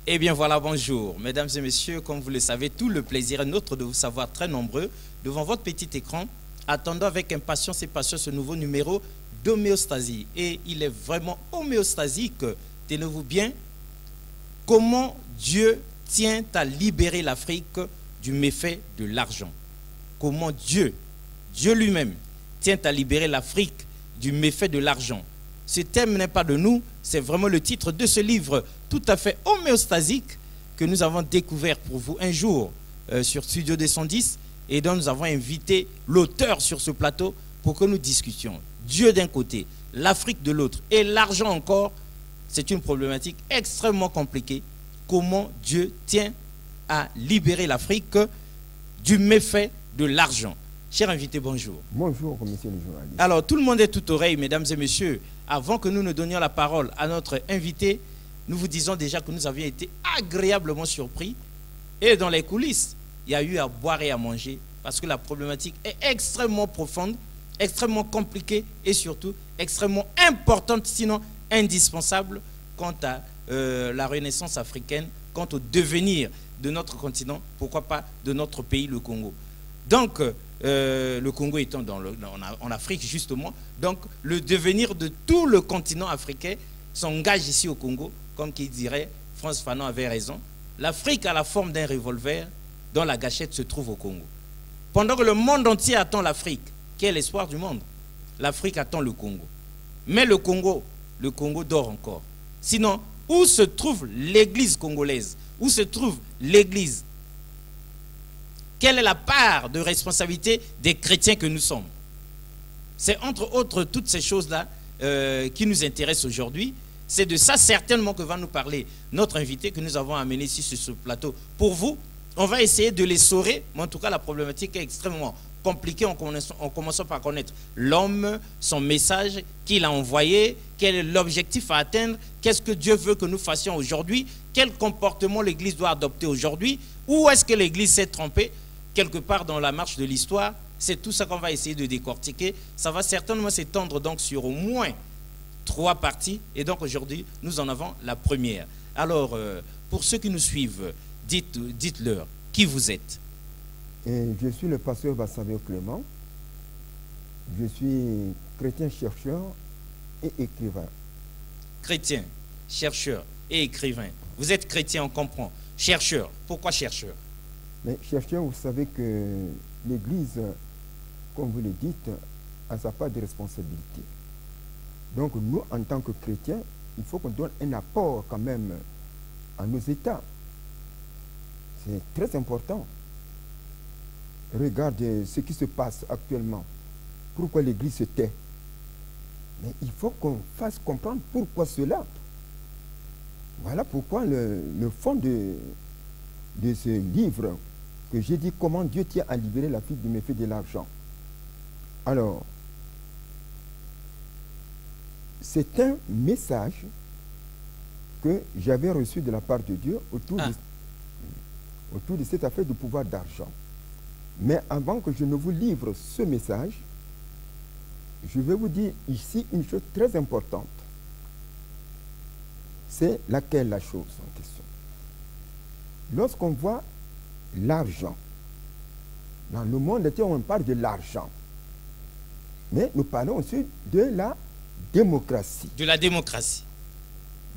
Eh bien voilà, bonjour. Mesdames et messieurs, comme vous le savez, tout le plaisir est nôtre de vous savoir très nombreux devant votre petit écran, attendant avec impatience et patience ce nouveau numéro d'homéostasie. Et il est vraiment homéostasique, tenez-vous bien, comment Dieu tient à libérer l'Afrique du méfait de l'argent. Comment Dieu lui-même, tient à libérer l'Afrique du méfait de l'argent. Ce thème n'est pas de nous, c'est vraiment le titre de ce livre tout à fait homéostasique que nous avons découvert pour vous un jour sur Studio 210 et dont nous avons invité l'auteur sur ce plateau pour que nous discutions. Dieu d'un côté, l'Afrique de l'autre et l'argent encore, c'est une problématique extrêmement compliquée. Comment Dieu tient à libérer l'Afrique du méfait de l'argent. Cher invité, bonjour. Bonjour, monsieur le journaliste. Alors, tout le monde est tout oreille, mesdames et messieurs. Avant que nous ne donnions la parole à notre invité, nous vous disons déjà que nous avions été agréablement surpris. Et dans les coulisses, il y a eu à boire et à manger parce que la problématique est extrêmement profonde, extrêmement compliquée et surtout extrêmement importante, sinon indispensable quant à la renaissance africaine, quant au devenir de notre continent, pourquoi pas de notre pays, le Congo. Donc, le Congo étant en Afrique justement, donc le devenir de tout le continent africain s'engage ici au Congo, comme qui dirait, Frantz Fanon avait raison, l'Afrique a la forme d'un revolver dont la gâchette se trouve au Congo. Pendant que le monde entier attend l'Afrique, qui est l'espoir du monde, l'Afrique attend le Congo. Mais le Congo dort encore. Sinon, où se trouve l'église congolaise? Où se trouve l'église? Quelle est la part de responsabilité des chrétiens que nous sommes? C'est entre autres toutes ces choses-là qui nous intéressent aujourd'hui. C'est de ça certainement que va nous parler notre invité que nous avons amené ici sur ce plateau. Pour vous, on va essayer de les saurer, mais en tout cas la problématique est extrêmement compliquée en commençant par connaître l'homme, son message qu'il a envoyé, quel est l'objectif à atteindre, qu'est-ce que Dieu veut que nous fassions aujourd'hui, quel comportement l'Église doit adopter aujourd'hui, où est-ce que l'Église s'est trompée, quelque part dans la marche de l'histoire. C'est tout ça qu'on va essayer de décortiquer. Ça va certainement s'étendre donc sur au moins 3 parties. Et donc aujourd'hui, nous en avons la première. Alors, pour ceux qui nous suivent, dites-leur qui vous êtes. Je suis le pasteur Bassavio Clément. Je suis chrétien chercheur et écrivain. Chrétien, chercheur et écrivain. Vous êtes chrétien, on comprend. Chercheur, pourquoi chercheur? Mais chercheur, vous savez que l'Église, comme vous le dites, a sa part de responsabilité. Donc nous, en tant que chrétiens, il faut qu'on donne un apport quand même à nos États. C'est très important. Regardez ce qui se passe actuellement. Pourquoi l'Église se tait? Mais il faut qu'on fasse comprendre pourquoi cela. Voilà pourquoi le fond de ce livre que j'ai dit comment Dieu tient à libérer l'Afrique du méfait de l'argent. Alors, c'est un message que j'avais reçu de la part de Dieu autour de cette affaire du pouvoir d'argent. Mais avant que je ne vous livre ce message, je vais vous dire ici une chose très importante. C'est laquelle la chose en question? Lorsqu'on voit l'argent, dans le monde entier, on parle de l'argent. Mais nous parlons aussi de la démocratie. De la démocratie.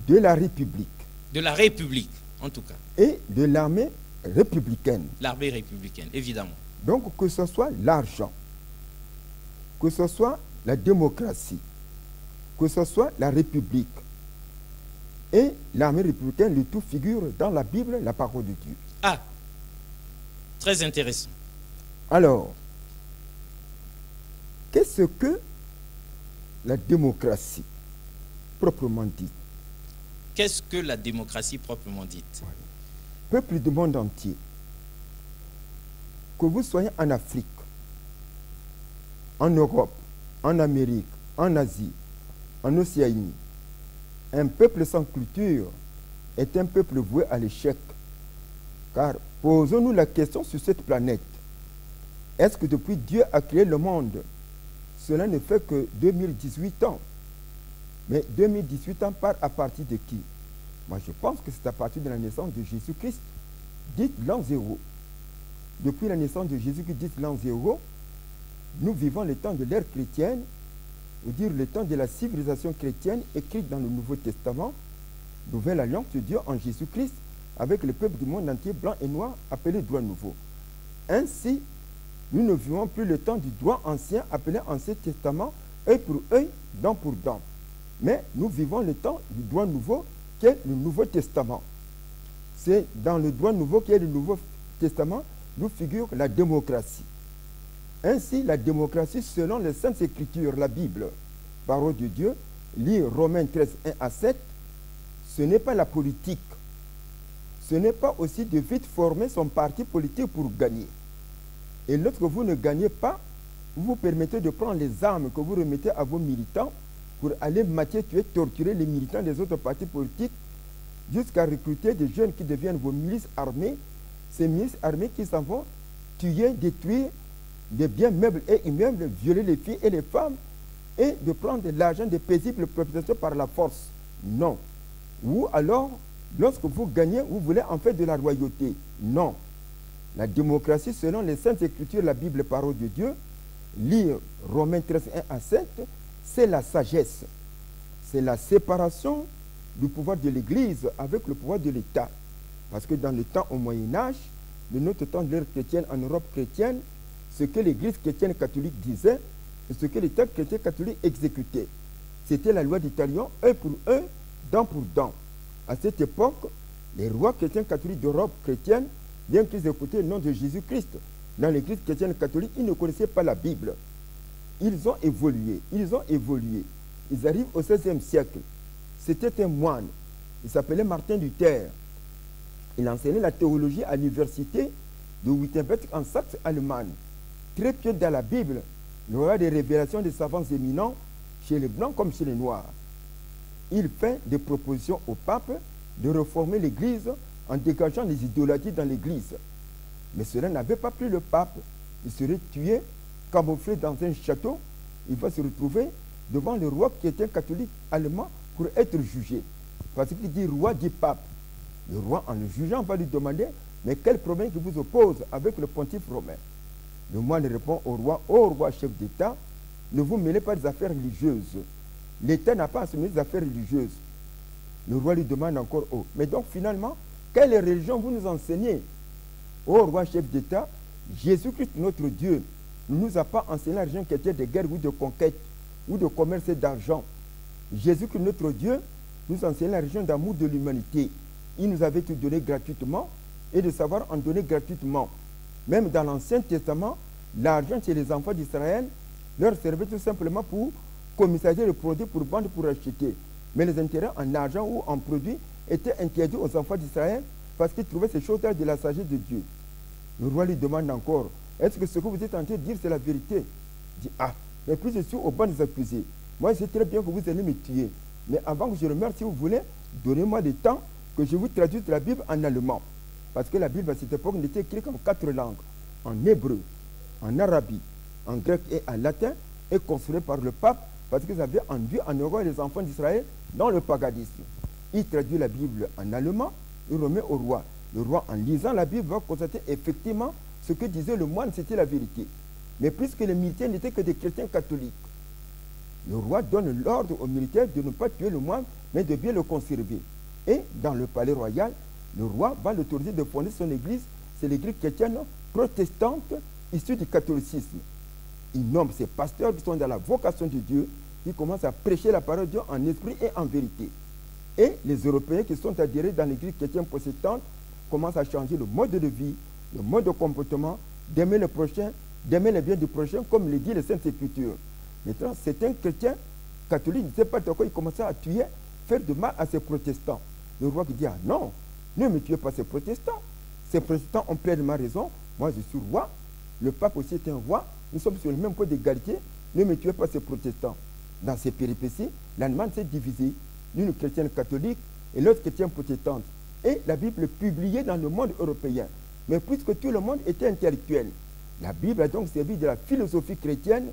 De la République. De la République, en tout cas. Et de l'armée républicaine. L'armée républicaine, évidemment. Donc, que ce soit l'argent, que ce soit la démocratie, que ce soit la République et l'armée républicaine, le tout figure dans la Bible, la parole de Dieu. Ah, très intéressant. Alors, qu'est-ce que la démocratie proprement dite? Qu'est-ce que la démocratie proprement dite? Peuple du monde entier, que vous soyez en Afrique, en Europe, en Amérique, en Asie, en Océanie, un peuple sans culture est un peuple voué à l'échec. Car posons-nous la question sur cette planète. Est-ce que depuis Dieu a créé le monde, cela ne fait que 2018 ans? Mais 2018 ans part à partir de qui? Moi, je pense que c'est à partir de la naissance de Jésus-Christ. Dites l'an zéro. Depuis la naissance de Jésus-Christ, dites l'an zéro, nous vivons le temps de l'ère chrétienne, ou dire le temps de la civilisation chrétienne écrite dans le Nouveau Testament, nouvelle alliance de Dieu en Jésus-Christ, avec le peuple du monde entier, blanc et noir, appelé droit nouveau. Ainsi, nous ne vivons plus le temps du droit ancien, appelé Ancien Testament, œil pour œil, dent pour dent. Mais nous vivons le temps du droit nouveau, qui est le Nouveau Testament. C'est dans le droit nouveau, qui est le Nouveau Testament, nous figure la démocratie. Ainsi, la démocratie, selon les Saintes Écritures, la Bible, parole de Dieu, lire Romains 13, 1 à 7, ce n'est pas la politique. Ce n'est pas aussi de vite former son parti politique pour gagner. Et lorsque vous ne gagnez pas, vous vous permettez de prendre les armes que vous remettez à vos militants pour aller mater, tuer, torturer les militants des autres partis politiques jusqu'à recruter des jeunes qui deviennent vos milices armées. Ces milices armées qui s'en vont tuer, détruire des biens meubles et immeubles, violer les filles et les femmes et de prendre l'argent des paisibles propriétaires par la force. Non. Ou alors, lorsque vous gagnez, vous voulez en faire de la royauté. Non. La démocratie, selon les Saintes Écritures, la Bible, parole de Dieu, lire Romains 13, 1 à 7, c'est la sagesse. C'est la séparation du pouvoir de l'Église avec le pouvoir de l'État. Parce que dans le temps au Moyen-Âge, de notre temps de l'ère chrétienne en Europe chrétienne, ce que l'Église chrétienne catholique disait et ce que l'État chrétien catholique exécutait. C'était la loi du talion, œil pour œil, dent pour dent. À cette époque, les rois chrétiens catholiques d'Europe chrétienne, bien qu'ils écoutaient le nom de Jésus-Christ, dans l'Église chrétienne catholique, ils ne connaissaient pas la Bible. Ils ont évolué, Ils arrivent au XVIe siècle. C'était un moine, il s'appelait Martin Luther. Il enseignait la théologie à l'université de Wittenberg en Saxe-Allemagne. Très pieux dans la Bible, il y aura des révélations des savants éminents chez les Blancs comme chez les Noirs. Il fait des propositions au pape de réformer l'Église en dégageant les idolâtries dans l'Église. Mais cela n'avait pas plu le pape. Il serait tué, camouflé dans un château. Il va se retrouver devant le roi qui était un catholique allemand pour être jugé. Parce qu'il dit roi, dit pape. Le roi, en le jugeant, va lui demander mais quel problème qui vous oppose avec le pontife romain? Le moine répond au roi, ô roi chef d'État, ne vous mêlez pas des affaires religieuses. L'État n'a pas à se mêler des affaires religieuses. Le roi lui demande encore, oh, mais donc finalement, quelle religion vous nous enseignez? Ô roi chef d'État, Jésus-Christ notre Dieu ne nous a pas enseigné la religion qui était de guerre ou de conquête ou de commerce d'argent. Jésus-Christ notre Dieu nous enseigne la religion d'amour de l'humanité. Il nous avait tout donné gratuitement et de savoir en donner gratuitement. Même dans l'Ancien Testament, l'argent chez les enfants d'Israël leur servait tout simplement pour commissarier le produit, pour vendre, pour acheter. Mais les intérêts en argent ou en produits étaient interdits aux enfants d'Israël parce qu'ils trouvaient ces choses-là de la sagesse de Dieu. Le roi lui demande encore, est-ce que ce que vous êtes en train de dire, c'est la vérité? Il dit, ah, mais puis je suis au banc des accusés. Moi, je sais très bien que vous allez me tuer. Mais avant que je le meure, si vous voulez, donnez-moi le temps que je vous traduise la Bible en allemand. Parce que la Bible à cette époque n'était écrite en 4 langues. En hébreu, en arabie, en grec et en latin, et construite par le pape, parce qu'ils avaient enduit en Europe les enfants d'Israël dans le paganisme. Il traduit la Bible en allemand, il remet au roi. Le roi, en lisant la Bible, va constater effectivement ce que disait le moine, c'était la vérité. Mais puisque les militaires n'étaient que des chrétiens catholiques, le roi donne l'ordre aux militaires de ne pas tuer le moine, mais de bien le conserver. Et dans le palais royal, le roi va l'autoriser de fonder son église. C'est l'église chrétienne protestante issue du catholicisme. Il nomme ses pasteurs qui sont dans la vocation de Dieu, qui commencent à prêcher la parole de Dieu en esprit et en vérité. Et les Européens qui sont adhérés dans l'église chrétienne protestante commencent à changer le mode de vie, le mode de comportement, d'aimer le prochain, d'aimer les biens du prochain, comme le dit les Saintes Écritures. Maintenant, c'est un chrétien catholique, il ne sait pas de quoi il commençait à tuer, faire de mal à ces protestants. Le roi qui dit, ah non, ne me tuez pas ces protestants. Ces protestants ont pleinement raison. Moi, je suis roi. Le pape aussi est un roi. Nous sommes sur le même point d'égalité. Ne me tuez pas ces protestants. Dans ces péripéties, l'Allemagne s'est divisée. L'une chrétienne catholique et l'autre chrétienne protestante. Et la Bible est publiée dans le monde européen. Mais puisque tout le monde était intellectuel, la Bible a donc servi de la philosophie chrétienne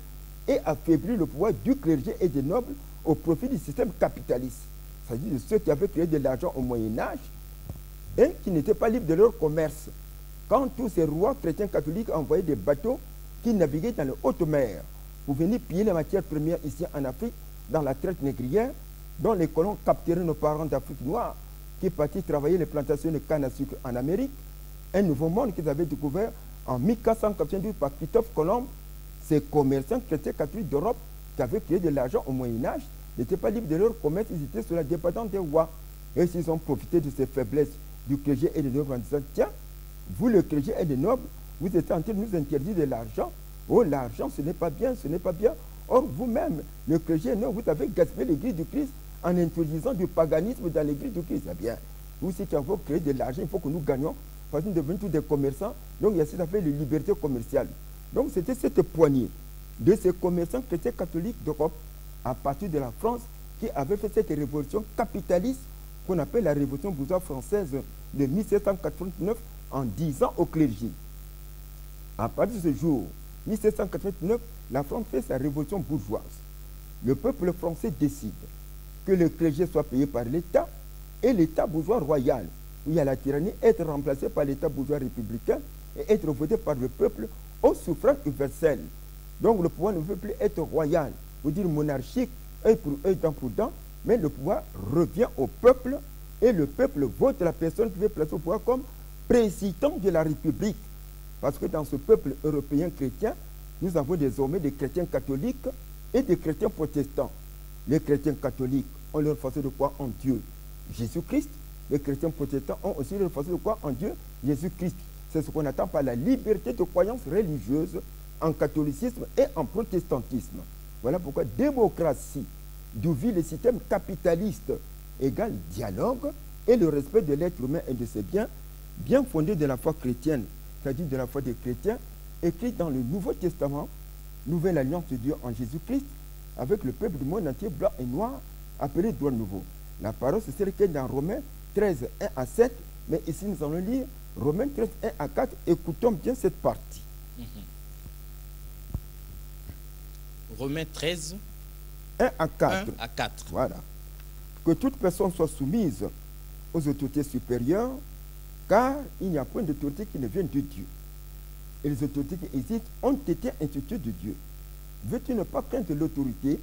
et affaibli le pouvoir du clergé et des nobles au profit du système capitaliste. c'est-à-dire de ceux qui avaient créé de l'argent au Moyen-Âge et qui n'étaient pas libres de leur commerce. Quand tous ces rois chrétiens catholiques envoyaient des bateaux qui naviguaient dans les hautes mers pour venir piller les matières premières ici en Afrique, dans la traite négrière, dont les colons capturaient nos parents d'Afrique noire, qui partaient travailler les plantations de canne à sucre en Amérique, un nouveau monde qu'ils avaient découvert en 1492 par Christophe Colomb. Ces commerçants chrétiens catholiques d'Europe qui avaient créé de l'argent au Moyen-Âge n'étaient pas libres de leur commerce, ils étaient sous la dépendance des rois. Et s'ils ont profité de ces faiblesses du clergé et des nobles en disant, tiens, vous le clergé et les nobles, vous êtes en train de nous interdire de l'argent. Oh, l'argent, ce n'est pas bien, ce n'est pas bien. Or, vous-même, le clergé et noble, vous avez gaspillé l'église du Christ en introduisant du paganisme dans l'église du Christ. Eh bien, vous aussi qui avez créé de l'argent, il faut que nous gagnions, parce que nous devenons tous des commerçants. Donc, il y a ce qu'on appelle la liberté commerciale. Donc, c'était cette poignée de ces commerçants chrétiens catholiques d'Europe, à partir de la France, qui avaient fait cette révolution capitaliste qu'on appelle la révolution bourgeoise française de 1789, en disant au clergé. À partir de ce jour, 1789, la France fait sa révolution bourgeoise. Le peuple français décide que le clergé soit payé par l'État et l'État bourgeois royal, où il y a la tyrannie, être remplacé par l'État bourgeois républicain et être voté par le peuple au suffrage universel. Donc le pouvoir ne veut plus être royal, ou dire monarchique, œil pour œil, dent pour dent, mais le pouvoir revient au peuple et le peuple vote la personne qui veut placer au pouvoir comme président de la République. Parce que dans ce peuple européen chrétien, nous avons désormais des chrétiens catholiques et des chrétiens protestants. Les chrétiens catholiques ont leur façon de croire en Dieu, Jésus-Christ. Les chrétiens protestants ont aussi leur façon de croire en Dieu, Jésus-Christ. C'est ce qu'on attend par la liberté de croyance religieuse en catholicisme et en protestantisme. Voilà pourquoi démocratie, d'où vit le système capitaliste, égale dialogue et le respect de l'être humain et de ses biens, bien fondé de la foi chrétienne, c'est-à-dire de la foi des chrétiens, écrit dans le Nouveau Testament, nouvelle alliance de Dieu en Jésus-Christ, avec le peuple du monde entier, blanc et noir, appelé droit nouveau. La parole, c'est celle qui est dans Romains 13, 1 à 7, mais ici nous allons lire Romains 13, 1 à 4. Écoutons bien cette partie. Romains 13, 1 à 4. 1 à 4. Voilà. Que toute personne soit soumise aux autorités supérieures, car il n'y a point d'autorité qui ne vienne de Dieu. Et les autorités qui existent ont été instituées de Dieu. Veux-tu ne pas craindre l'autorité,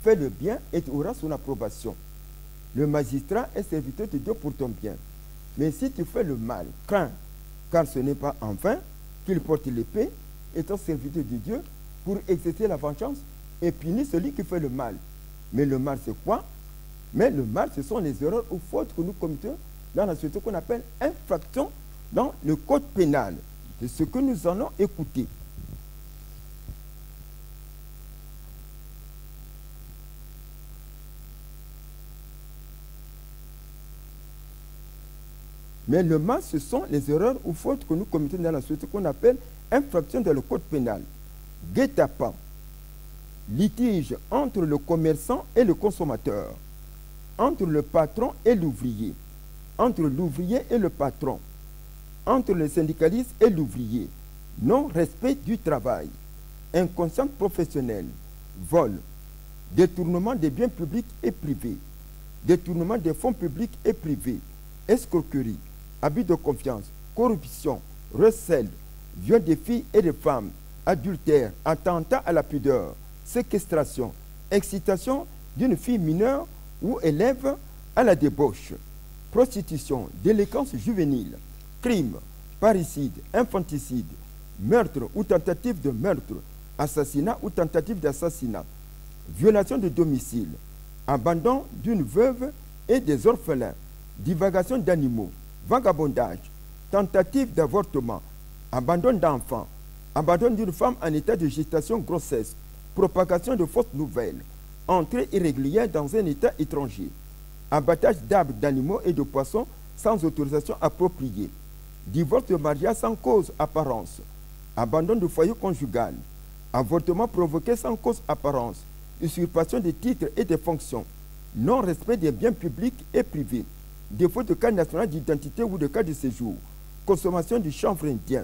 fais le bien et tu auras son approbation. Le magistrat est serviteur de Dieu pour ton bien. Mais si tu fais le mal, crains, car ce n'est pas en vain qu'il porte l'épée, étant serviteur de Dieu, pour exercer la vengeance et punir celui qui fait le mal. Mais le mal, c'est quoi? Mais le mal, ce sont les erreurs ou fautes que nous commettons dans la société qu'on appelle infraction dans le code pénal. C'est ce que nous allons écouter. Mais le mal, ce sont les erreurs ou fautes que nous commettons dans la société qu'on appelle infraction dans le code pénal. Guet-apens, litige entre le commerçant et le consommateur, entre le patron et l'ouvrier, entre l'ouvrier et le patron, entre le syndicaliste et l'ouvrier, non-respect du travail, inconscience professionnelle, vol, détournement des biens publics et privés, détournement des fonds publics et privés, escroquerie, abus de confiance, corruption, recel, viol des filles et des femmes, adultère, attentat à la pudeur, séquestration, excitation d'une fille mineure ou élève à la débauche, prostitution, délinquance juvénile, crime, parricide, infanticide, meurtre ou tentative de meurtre, assassinat ou tentative d'assassinat, violation de domicile, abandon d'une veuve et des orphelins, divagation d'animaux, vagabondage, tentative d'avortement, abandon d'enfants, abandon d'une femme en état de gestation grossesse, propagation de fausses nouvelles, entrée irrégulière dans un état étranger, abattage d'arbres, d'animaux et de poissons sans autorisation appropriée, divorce de mariage sans cause apparence, abandon du foyer conjugal, avortement provoqué sans cause apparence, usurpation des titres et des fonctions, non-respect des biens publics et privés, défaut de carte nationale d'identité ou de carte de séjour, consommation du chanvre indien,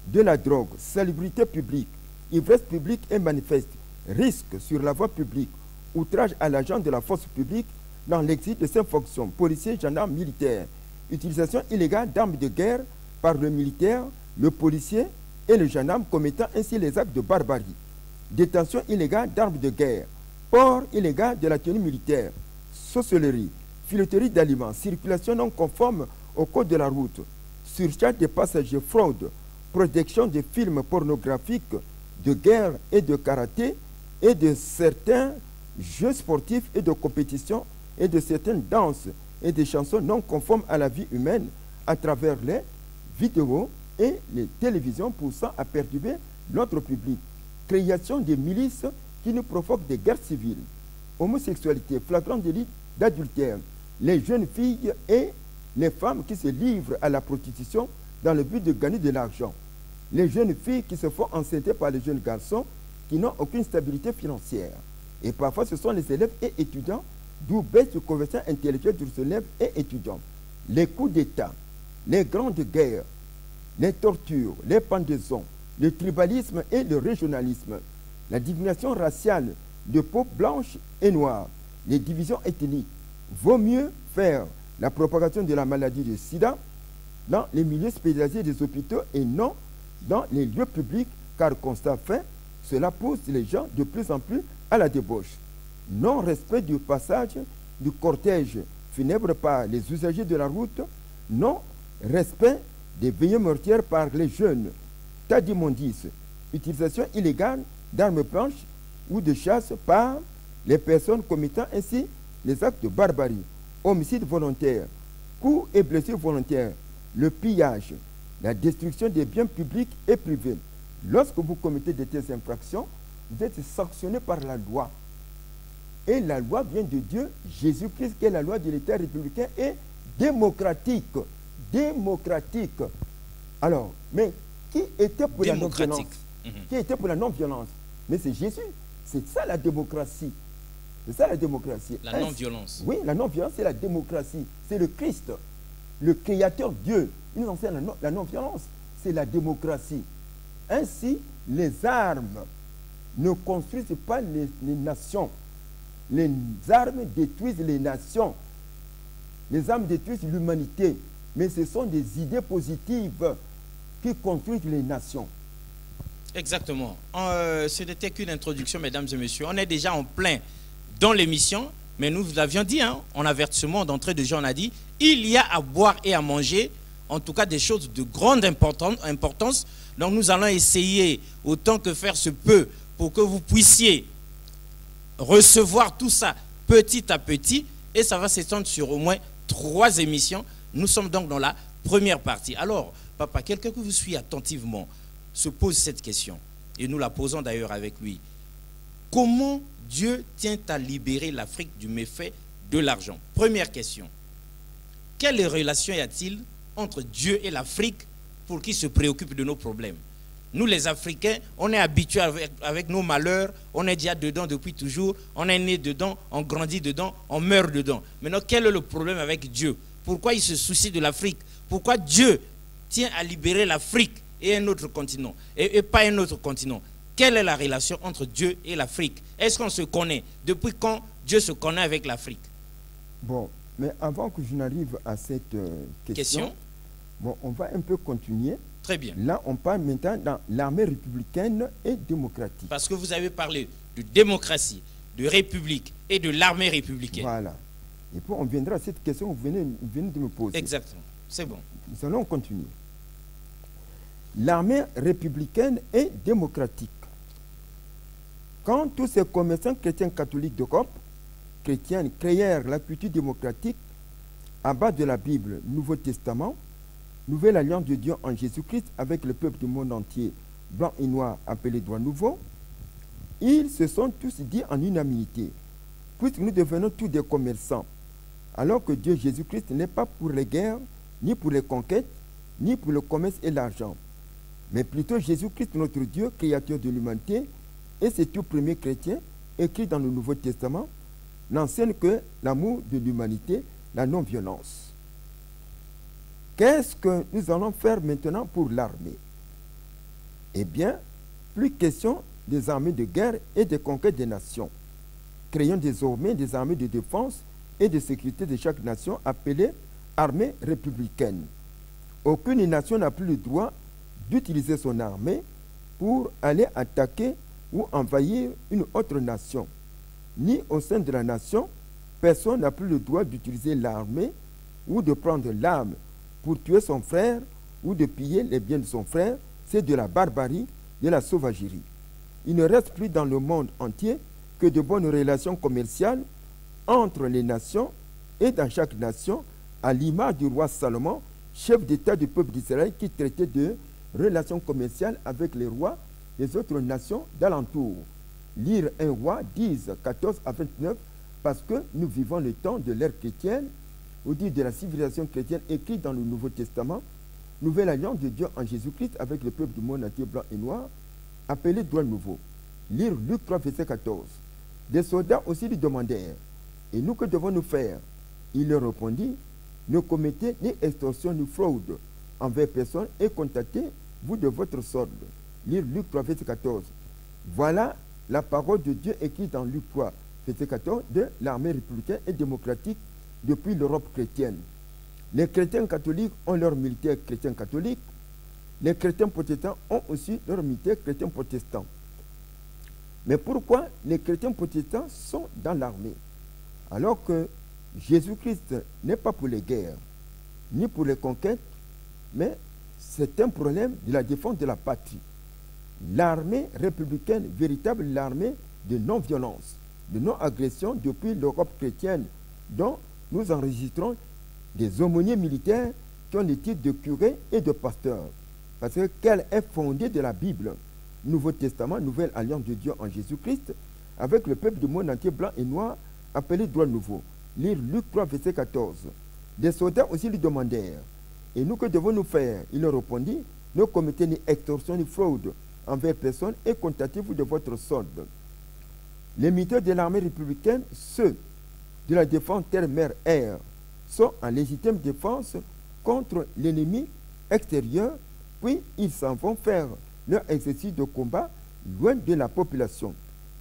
de la drogue, salubrité publique, ivresse publique et manifeste, risque sur la voie publique, outrage à l'agent de la force publique, dans l'exercice de ses fonctions, policiers, gendarmes, militaires. Utilisation illégale d'armes de guerre par le militaire, le policier et le gendarme commettant ainsi les actes de barbarie. Détention illégale d'armes de guerre, port illégal de la tenue militaire, sorcellerie, filouterie d'aliments, circulation non conforme au code de la route, surcharge des passagers, fraude, projection de films pornographiques de guerre et de karaté et de certains jeux sportifs et de compétition et de certaines danses et des chansons non conformes à la vie humaine à travers les vidéos et les télévisions poussant à perturber notre public. Création des milices qui nous provoquent des guerres civiles. Homosexualité, flagrant délit d'adultère. Les jeunes filles et les femmes qui se livrent à la prostitution dans le but de gagner de l'argent. Les jeunes filles qui se font enceinter par les jeunes garçons qui n'ont aucune stabilité financière. Et parfois, ce sont les élèves et étudiants, d'où baisse de conversion intellectuelle des élèves et étudiants. Les coups d'État, les grandes guerres, les tortures, les pendaisons, le tribalisme et le régionalisme, la discrimination raciale de peau blanche et noire, les divisions ethniques. Vaut mieux faire la propagation de la maladie du sida dans les milieux spécialisés des hôpitaux et non dans les lieux publics, car constat fait, cela pousse les gens de plus en plus à la débauche. Non-respect du passage du cortège funèbre par les usagers de la route, non-respect des veillées meurtrières par les jeunes, tas d'immondices, utilisation illégale d'armes blanches ou de chasse par les personnes commettant ainsi les actes de barbarie, homicide volontaire, coups et blessures volontaires, le pillage, la destruction des biens publics et privés. Lorsque vous commettez de telles infractions, vous êtes sanctionné par la loi. Et la loi vient de Dieu, Jésus-Christ, qui est la loi de l'État républicain et démocratique. Démocratique. Alors, mais qui était pour la non-violence? Qui était pour la non-violence? Mais c'est Jésus. C'est ça la démocratie. C'est ça la démocratie. La non-violence. Oui, la non-violence, c'est la démocratie. C'est le Christ, le Créateur Dieu. Il nous enseigne la non-violence. C'est la démocratie. Ainsi, les armes ne construisent pas les nations. Les armes détruisent les nations. Les armes détruisent l'humanité. Mais ce sont des idées positives qui construisent les nations. Exactement. Ce n'était qu'une introduction, mesdames et messieurs. On est déjà en plein dans l'émission, mais nous vous l'avions dit, hein, en avertissement d'entrée de jeu, on a dit, il y a à boire et à manger, en tout cas des choses de grande importance. Donc nous allons essayer, autant que faire se peut, pour que vous puissiez recevoir tout ça petit à petit, et ça va s'étendre sur au moins 3 émissions. Nous sommes donc dans la première partie. Alors, papa, quelqu'un que vous suit attentivement se pose cette question, et nous la posons d'ailleurs avec lui. Comment Dieu tient à libérer l'Afrique du méfait de l'argent? Première question. Quelle relation y a-t-il entre Dieu et l'Afrique pour qu'il se préoccupe de nos problèmes? Nous les Africains, on est habitués avec nos malheurs, on est déjà dedans depuis toujours, on est né dedans, on grandit dedans, on meurt dedans. Maintenant, quel est le problème avec Dieu? Pourquoi il se soucie de l'Afrique? Pourquoi Dieu tient à libérer l'Afrique et un autre continent, et pas un autre continent? Quelle est la relation entre Dieu et l'Afrique? Est-ce qu'on se connaît? Depuis quand Dieu se connaît avec l'Afrique? Bon, mais avant que je n'arrive à cette question, bon, on va un peu continuer. Très bien. Là, on parle maintenant dans l'armée républicaine et démocratique. Parce que vous avez parlé de démocratie, de république et de l'armée républicaine. Voilà. Et puis on viendra à cette question que vous venez de me poser. Exactement. C'est bon. Nous allons continuer. L'armée républicaine et démocratique. Quand tous ces commerçants chrétiens catholiques d'Europe, chrétiennes, créèrent la culture démocratique à base de la Bible, Nouveau Testament, Nouvelle Alliance de Dieu en Jésus-Christ avec le peuple du monde entier, blanc et noir appelé droit nouveau, ils se sont tous dit en unanimité, puisque nous devenons tous des commerçants, alors que Dieu Jésus-Christ n'est pas pour les guerres, ni pour les conquêtes, ni pour le commerce et l'argent, mais plutôt Jésus-Christ notre Dieu, créateur de l'humanité, et c'est tout premier chrétien, écrit dans le Nouveau Testament, n'enseigne que l'amour de l'humanité, la non-violence. Qu'est-ce que nous allons faire maintenant pour l'armée? Eh bien, plus question des armées de guerre et des conquêtes des nations. Créons désormais des armées de défense et de sécurité de chaque nation appelée armée républicaine. Aucune nation n'a plus le droit d'utiliser son armée pour aller attaquer ou envahir une autre nation. Ni au sein de la nation, personne n'a plus le droit d'utiliser l'armée ou de prendre l'arme pour tuer son frère ou de piller les biens de son frère. C'est de la barbarie, de la sauvagerie. Il ne reste plus dans le monde entier que de bonnes relations commerciales entre les nations et dans chaque nation, à l'image du roi Salomon, chef d'État du peuple d'Israël, qui traitait de relations commerciales avec les rois des autres nations d'alentour. Lire 1 Roi 10, 14 à 29, parce que nous vivons le temps de l'ère chrétienne, ou dit de la civilisation chrétienne écrite dans le Nouveau Testament, nouvelle alliance de Dieu en Jésus-Christ avec le peuple du monde entier blanc et noir, appelé droit nouveau. Lire Luc 3, verset 14. Des soldats aussi lui demandèrent, et nous que devons-nous faire? Il leur répondit, ne commettez ni extorsion ni fraude envers personne et contactez-vous de votre solde. Lire Luc 3, verset 14. Voilà la parole de Dieu écrite dans Luc 3, verset 14, de l'armée républicaine et démocratique depuis l'Europe chrétienne. Les chrétiens catholiques ont leurs militaires chrétiens catholiques. Les chrétiens protestants ont aussi leurs militaires chrétiens protestants. Mais pourquoi les chrétiens protestants sont dans l'armée? Alors que Jésus-Christ n'est pas pour les guerres, ni pour les conquêtes, mais c'est un problème de la défense de la patrie. L'armée républicaine, véritable l'armée de non-violence, de non-agression depuis l'Europe chrétienne, dont nous enregistrons des aumôniers militaires qui ont les titres de curé et de pasteur. Parce qu'elle est fondée de la Bible, Nouveau Testament, Nouvelle Alliance de Dieu en Jésus-Christ, avec le peuple du monde entier blanc et noir, appelé droit nouveau. Lire Luc 3, verset 14. Des soldats aussi lui demandèrent, et nous que devons-nous faire? Il leur répondit, ne commettez ni extorsion ni fraude envers personne et contactez-vous de votre solde. Les militaires de l'armée républicaine, ceux de la défense terre, mer, air, sont en légitime défense contre l'ennemi extérieur, puis ils s'en vont faire leur exercice de combat loin de la population.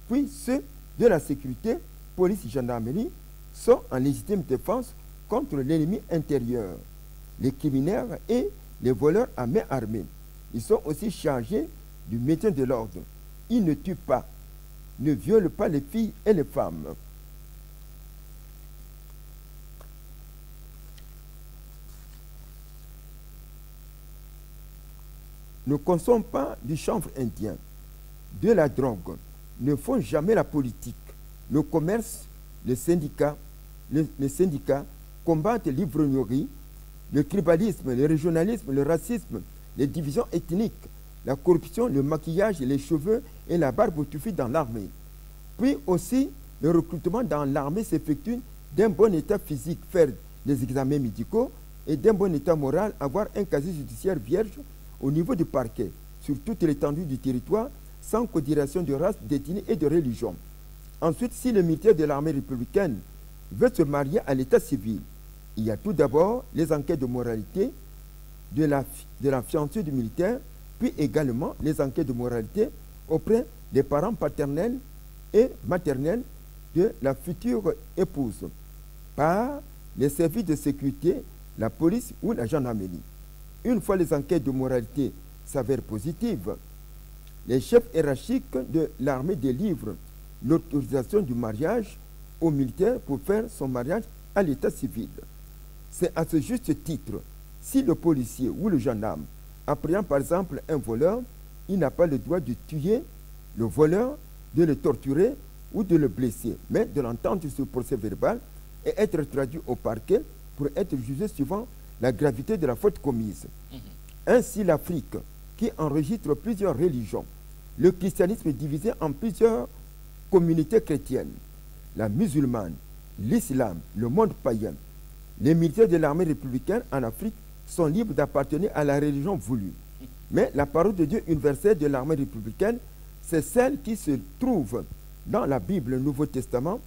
Puis ceux de la sécurité, police et gendarmerie, sont en légitime défense contre l'ennemi intérieur, les criminels et les voleurs à main armée. Ils sont aussi chargés du maintien de l'ordre. Ils ne tuent pas, ne violent pas les filles et les femmes. Ne consomment pas du chanvre indien, de la drogue, ne font jamais la politique, le commerce, les syndicats combattent l'ivrognerie, le tribalisme, le régionalisme, le racisme, les divisions ethniques, la corruption, le maquillage, les cheveux et la barbe touffue dans l'armée. Puis aussi, le recrutement dans l'armée s'effectue d'un bon état physique, faire des examens médicaux, et d'un bon état moral, avoir un casier judiciaire vierge au niveau du parquet, sur toute l'étendue du territoire, sans considération de race, d'ethnie et de religion. Ensuite, si le militaire de l'armée républicaine veut se marier à l'état civil, il y a tout d'abord les enquêtes de moralité de la fiancée du militaire, puis également les enquêtes de moralité auprès des parents paternels et maternels de la future épouse, par les services de sécurité, la police ou la gendarmerie. Une fois les enquêtes de moralité s'avèrent positives, les chefs hiérarchiques de l'armée délivrent l'autorisation du mariage au militaire pour faire son mariage à l'état civil. C'est à ce juste titre, si le policier ou le gendarme appréhende par exemple un voleur, il n'a pas le droit de tuer le voleur, de le torturer ou de le blesser, mais de l'entendre sur procès verbal et être traduit au parquet pour être jugé suivant la gravité de la faute commise. Ainsi, l'Afrique, qui enregistre plusieurs religions, le christianisme est divisé en plusieurs communautés chrétiennes, la musulmane, l'islam, le monde païen. Les militaires de l'armée républicaine en Afrique sont libres d'appartenir à la religion voulue. Mais la parole de Dieu universelle de l'armée républicaine, c'est celle qui se trouve dans la Bible, le Nouveau Testament,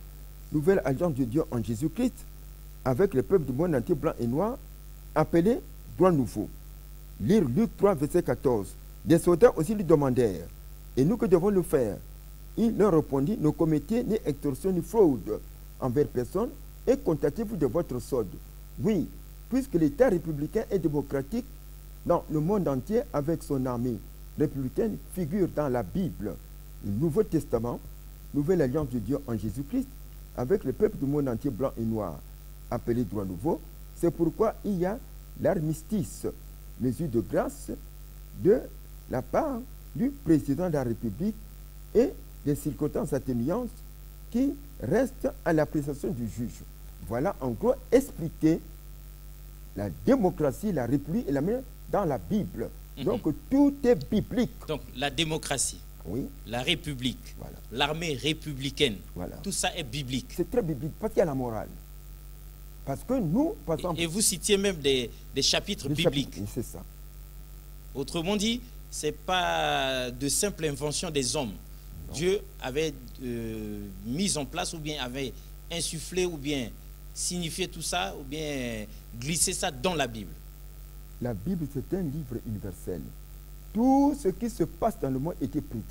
Nouvelle Alliance de Dieu en Jésus-Christ, avec le peuple du monde entier blanc et noir, appelé droit nouveau. Lire Luc 3, verset 14. Des soldats aussi lui demandèrent, et nous que devons-nous faire? Il leur répondit, ne commettez ni extorsion ni fraude envers personne Et contentez-vous de votre solde. Oui, puisque l'État républicain et démocratique dans le monde entier avec son armée républicaine figure dans la Bible, le Nouveau Testament, nouvelle alliance de Dieu en Jésus-Christ, avec le peuple du monde entier blanc et noir, appelé droit nouveau. C'est pourquoi il y a l'armistice, mesure de grâce de la part du président de la République et des circonstances atténuantes qui restent à l'appréciation du juge. Voilà en gros expliquer la démocratie, la République et la manière dans la Bible. Donc tout est biblique. Donc la démocratie, oui, la République, voilà, l'armée républicaine, voilà, tout ça est biblique. c'est très biblique parce qu'il y a la morale. Parce que nous, par exemple... Et vous citiez même des chapitres bibliques. C'est ça. Autrement dit, ce n'est pas de simple invention des hommes. Non. Dieu avait mis en place ou bien avait insufflé ou bien signifié tout ça ou bien glissé ça dans la Bible. La Bible, c'est un livre universel. Tout ce qui se passe dans le monde était prédit.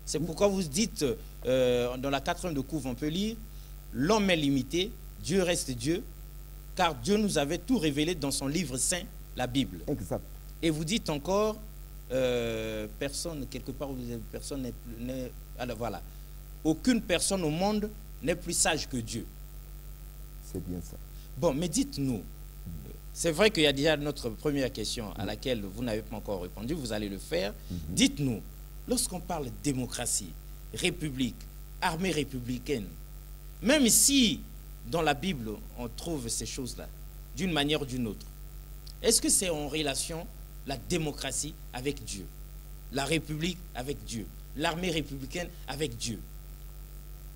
C'est pourquoi vous dites, dans la 4e de couvre, on peut lire, l'homme est limité, Dieu reste Dieu, car Dieu nous avait tout révélé dans son livre saint, la Bible. Exact. Et vous dites encore, personne, quelque part, personne n'est... Alors voilà, aucune personne au monde n'est plus sage que Dieu. C'est bien ça. Bon, mais dites-nous, c'est vrai qu'il y a déjà notre première question à laquelle vous n'avez pas encore répondu, vous allez le faire. Dites-nous, lorsqu'on parle de démocratie, république, armée républicaine, même si dans la Bible on trouve ces choses-là, d'une manière ou d'une autre, est-ce que c'est en relation la démocratie avec Dieu, la république avec Dieu, l'armée républicaine avec Dieu?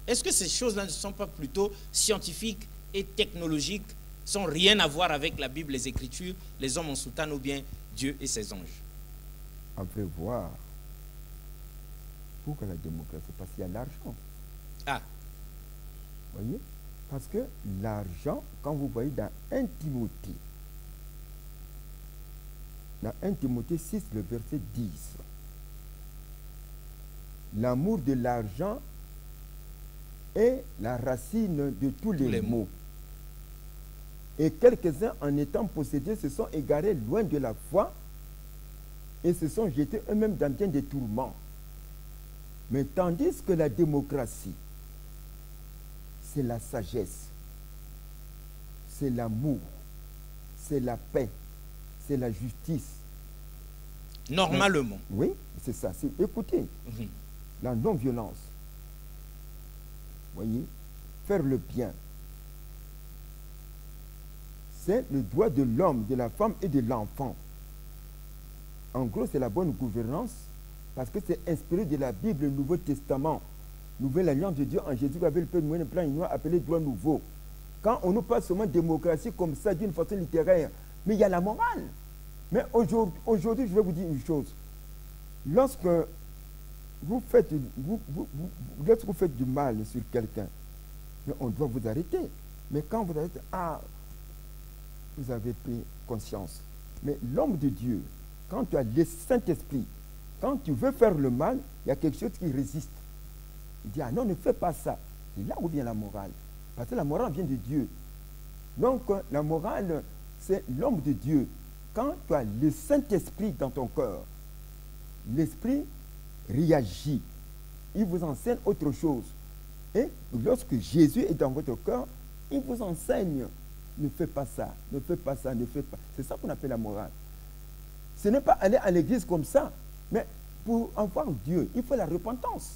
Est-ce que ces choses-là ne sont pas plutôt scientifiques et technologiques, sans rien à voir avec la Bible, les Écritures, les hommes en soutane ou bien Dieu et ses anges? On peut voir. Pourquoi la démocratie? Parce qu'il y a l'argent. Ah. Vous voyez? Parce que l'argent, quand vous voyez dans 1 Timothée, dans 1 Timothée 6, le verset 10, l'amour de l'argent est la racine de tous les maux. Et quelques-uns, en étant possédés, se sont égarés loin de la foi et se sont jetés eux-mêmes dans bien des tourments. Mais tandis que la démocratie, c'est la sagesse, c'est l'amour, c'est la paix, c'est la justice. Normalement. Oui, c'est ça. Écoutez, la non-violence, voyez, faire le bien, c'est le droit de l'homme, de la femme et de l'enfant. En gros, c'est la bonne gouvernance parce que c'est inspiré de la Bible, le Nouveau Testament, nouvelle alliance de Dieu en Jésus avec le peuple moyen plan noir appelé droit nouveau. Quand on nous parle seulement de démocratie comme ça d'une façon littéraire, mais il y a la morale. Mais aujourd'hui, je vais vous dire une chose. Lorsque vous faites du mal sur quelqu'un, on doit vous arrêter. Mais quand vous arrêtez, vous avez pris conscience. Mais l'homme de Dieu, quand tu as le Saint-Esprit, quand tu veux faire le mal, il y a quelque chose qui résiste. Il dit, non, ne fais pas ça. Et là où vient la morale. Parce que la morale vient de Dieu. Donc, la morale, c'est l'homme de Dieu. Quand tu as le Saint-Esprit dans ton cœur, l'Esprit réagit. Il vous enseigne autre chose. Et lorsque Jésus est dans votre cœur, il vous enseigne. Ne fais pas ça, ne fais pas ça, ne fais pas. C'est ça qu'on appelle la morale. Ce n'est pas aller à l'église comme ça, mais pour avoir Dieu, il faut la repentance.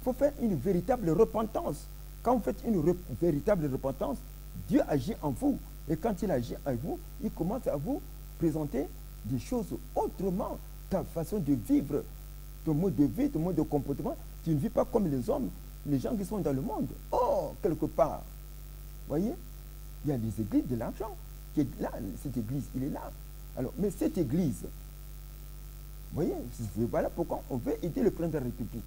Il faut faire une véritable repentance. Quand vous faites une véritable repentance, Dieu agit en vous. Et quand il agit en vous, il commence à vous présenter des choses autrement. Ta façon de vivre, ton mode de vie, ton mode de comportement. Tu ne vis pas comme les hommes, les gens qui sont dans le monde. Oh, quelque part. Voyez? Il y a les églises de l'argent qui est là, cette église, il est là. Alors, mais cette église, vous voyez, voilà pourquoi on veut aider le président de la République.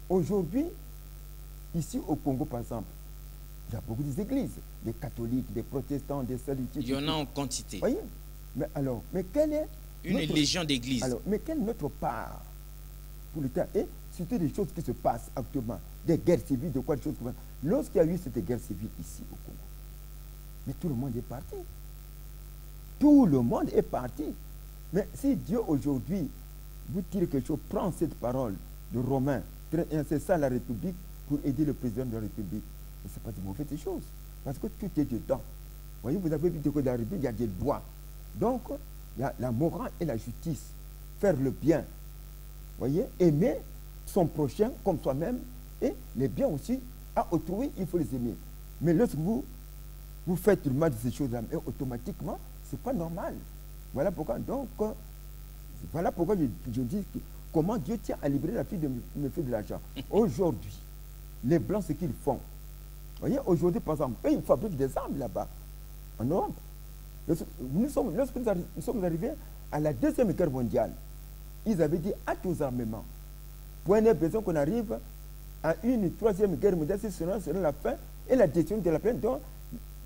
Aujourd'hui, ici au Congo, par exemple, il y a beaucoup d'églises, des catholiques, des protestants, des salutiers. Il y en a en quantité. Voyez? Mais alors, mais quelle est une légion d'églises. Alors, mais quelle est notre part pour l'État. Et surtout des choses qui se passent actuellement, des guerres civiles, de quoi de choses comme ça. Lorsqu'il y a eu cette guerre civile ici au Congo, mais tout le monde est parti. Tout le monde est parti. Mais si Dieu aujourd'hui vous tire quelque chose, prend cette parole de Romains, c'est ça la République, pour aider le président de la République, ce n'est pas de mauvaises choses. Parce que tout est dedans. Vous voyez, vous avez vu que dans la République, il y a des lois. Donc, il y a la morale et la justice. Faire le bien. Vous voyez, aimer son prochain comme soi-même. Et les biens aussi, à autrui, il faut les aimer. Mais lorsque vous faites le mal de ces choses-là, automatiquement, ce n'est pas normal. Voilà pourquoi, donc, je dis comment Dieu tient à libérer la fille de me fait de l'argent. Aujourd'hui, les Blancs, ce qu'ils font. Vous voyez, aujourd'hui, par exemple, eux, ils fabriquent des armes là-bas, en Europe. Lorsque nous sommes arrivés à la Deuxième Guerre mondiale, ils avaient dit hâte aux armements. Pour une besoin qu'on arrive à une Troisième Guerre mondiale, c'est selon la fin et la décision de la paix, donc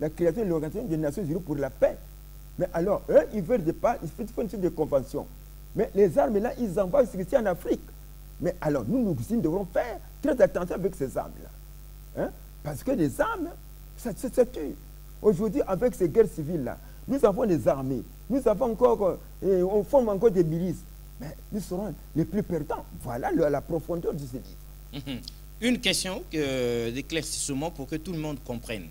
la création de l'Organisation des Nations Unies pour la paix. Mais alors, eux, ils veulent ils font une suite de conventions. Mais les armes là, ils envoient ici en Afrique. Mais alors, nous devrons faire très attention avec ces armes-là. Hein? Parce que les armes, ça tue. Aujourd'hui, avec ces guerres civiles-là, nous avons des armées, nous avons encore, on forme encore des milices. Mais nous serons les plus perdants. Voilà la profondeur de ce livre. Une question d'éclaircissement pour que tout le monde comprenne.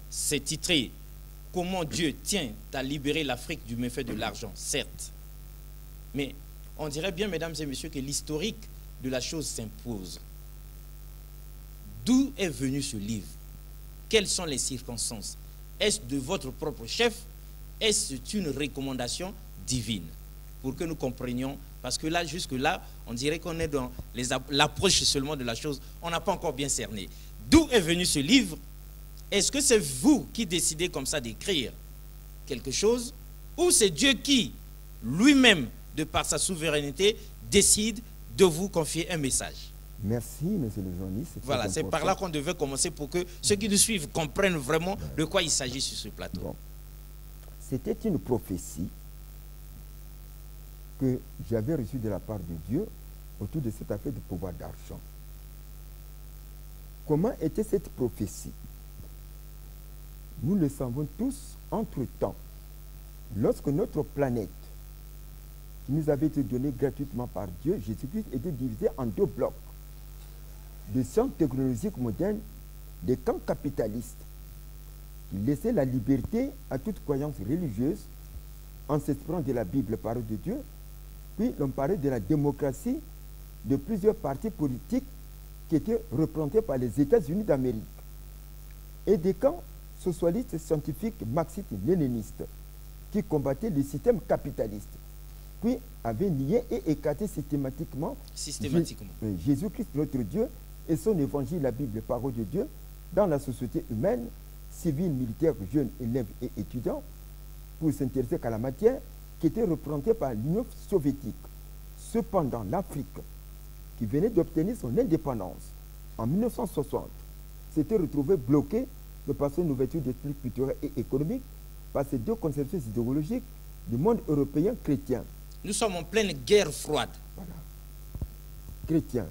C'est titré « Comment Dieu tient à libérer l'Afrique du méfait de l'argent », certes. Mais on dirait bien, mesdames et messieurs, que l'historique de la chose s'impose. D'où est venu ce livre? Quelles sont les circonstances? Est-ce de votre propre chef? Est-ce une recommandation divine? Pour que nous comprenions, parce que là, jusque-là, on dirait qu'on est dans l'approche seulement de la chose, on n'a pas encore bien cerné. D'où est venu ce livre? Est-ce que c'est vous qui décidez comme ça d'écrire quelque chose, ou c'est Dieu qui, lui-même, de par sa souveraineté, décide de vous confier un message? Merci, monsieur le journaliste. Voilà, c'est par là qu'on devait commencer pour que ceux qui nous suivent comprennent vraiment de quoi il s'agit sur ce plateau. Bon. C'était une prophétie que j'avais reçue de la part de Dieu autour de cette affaire de pouvoir d'argent. Comment était cette prophétie? Nous le savons tous entre-temps. Lorsque notre planète, qui nous avait été donnée gratuitement par Dieu, Jésus-Christ, était divisée en deux blocs. Des sciences technologiques modernes, des camps capitalistes, qui laissaient la liberté à toute croyance religieuse en s'inspirant de la Bible, parole de Dieu. Puis l'on parlait de la démocratie de plusieurs partis politiques qui étaient représentés par les États-Unis d'Amérique. Et des camps socialistes, scientifiques, marxistes, léninistes, qui combattaient le système capitaliste. Puis avaient nié et écarté systématiquement Jésus-Christ, notre Dieu, et son évangile, la Bible, parole de Dieu, dans la société humaine, civile, militaire, jeunes, élèves et étudiants, pour s'intéresser qu'à la matière qui était représentée par l'Union soviétique. Cependant, l'Afrique, qui venait d'obtenir son indépendance en 1960, s'était retrouvée bloquée de par une ouverture d'esprit culturel et économique par ces deux conceptions idéologiques du monde européen chrétien. Nous sommes en pleine guerre froide. Voilà. Chrétien,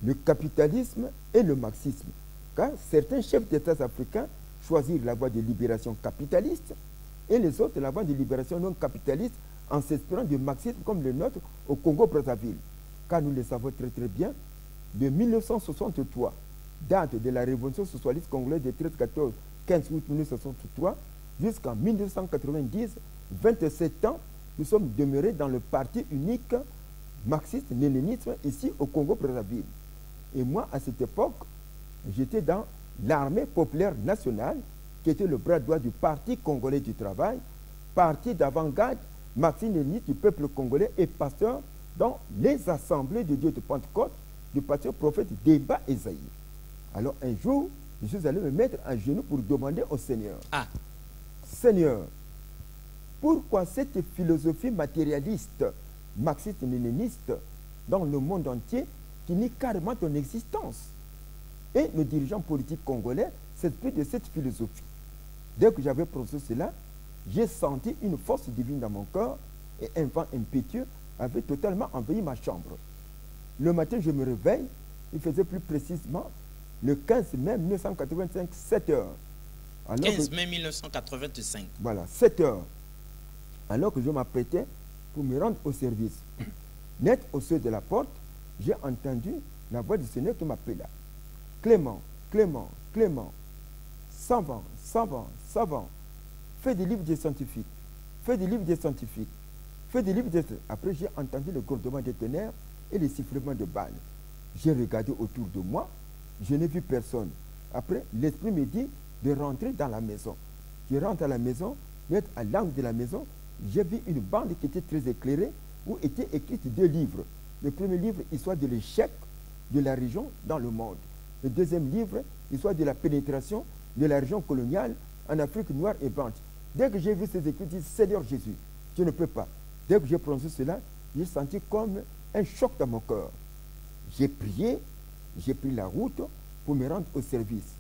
le capitalisme et le marxisme. Car certains chefs d'État africains choisirent la voie de libération capitaliste et les autres la voie de libération non capitaliste en s'inspirant du marxisme comme le nôtre au Congo-Brazzaville. Car nous le savons très très bien, de 1963, date de la révolution socialiste congolaise de 13-14, 15 août 1963, jusqu'en 1990, 27 ans, nous sommes demeurés dans le parti unique marxiste-léninisme ici au Congo-Brazzaville. Et moi, à cette époque, j'étais dans l'armée populaire nationale, qui était le bras droit du Parti congolais du travail, parti d'avant-garde marxiste-léniniste du peuple congolais et pasteur dans les assemblées de Dieu de Pentecôte du pasteur prophète Déba Esaïe. Alors un jour, je suis allé me mettre à genoux pour demander au Seigneur, Seigneur, pourquoi cette philosophie matérialiste, marxiste-léniniste, dans le monde entier, qui nie carrément ton existence? Et nos dirigeants politiques congolais s'inspirent de cette philosophie. Dès que j'avais prononcé cela, j'ai senti une force divine dans mon corps et un vent impétueux avait totalement envahi ma chambre. Le matin, je me réveille, il faisait plus précisément le 15 mai 1985, 7 heures. 15 mai 1985. Voilà, 7 heures. Alors que je m'apprêtais pour me rendre au service. Net au seuil de la porte, j'ai entendu la voix du Seigneur qui m'appela. Clément, Clément, Clément, savant, savant, savant, fais des livres des scientifiques, fais des livres des scientifiques, fais des livres des... Après, j'ai entendu le grondement des tonnerres et les sifflements de balles. J'ai regardé autour de moi, je n'ai vu personne. Après, l'esprit me dit de rentrer dans la maison. Je rentre à la maison, d'être à l'angle de la maison, j'ai vu une bande qui était très éclairée où étaient écrits 2 livres. Le premier livre, Histoire de l'échec de la région dans le monde. Le deuxième livre, Histoire de la pénétration de la région coloniale en Afrique noire et blanche. Dès que j'ai vu ces écrits, j'ai dit, Seigneur Jésus, je ne peux pas. Dès que j'ai prononcé cela, j'ai senti comme un choc dans mon cœur. J'ai prié, j'ai pris la route pour me rendre au service.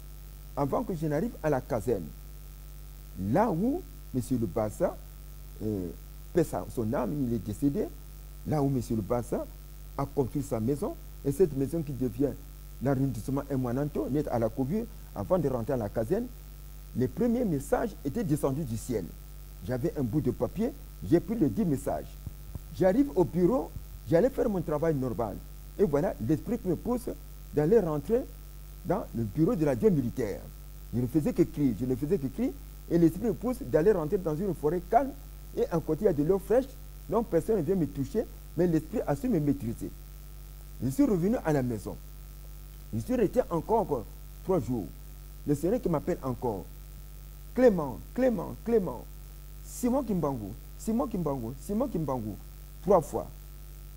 Avant que je n'arrive à la caserne, là où M. Le Bassa, paix son âme, il est décédé, là où M. Le Bassa a construit sa maison, et cette maison qui devient l'arrondissement Mwananto, net à la Kobu, avant de rentrer à la caserne, les premiers messages étaient descendus du ciel. J'avais un bout de papier, j'ai pris les 10 messages. J'arrive au bureau, j'allais faire mon travail normal. Et voilà, l'esprit qui me pousse d'aller rentrer dans le bureau de la radio militaire. Je ne faisais que crier, je ne faisais que crier, et l'esprit me pousse d'aller rentrer dans une forêt calme, et à côté il y a de l'eau fraîche, donc personne ne vient me toucher, mais l'esprit a su me maîtriser. Je suis revenu à la maison. Je suis resté encore 3 jours. Le Seigneur qui m'appelle encore. Clément, Clément, Clément. Simon Kimbangu, Simon Kimbangu, Simon Kimbangu. 3 fois.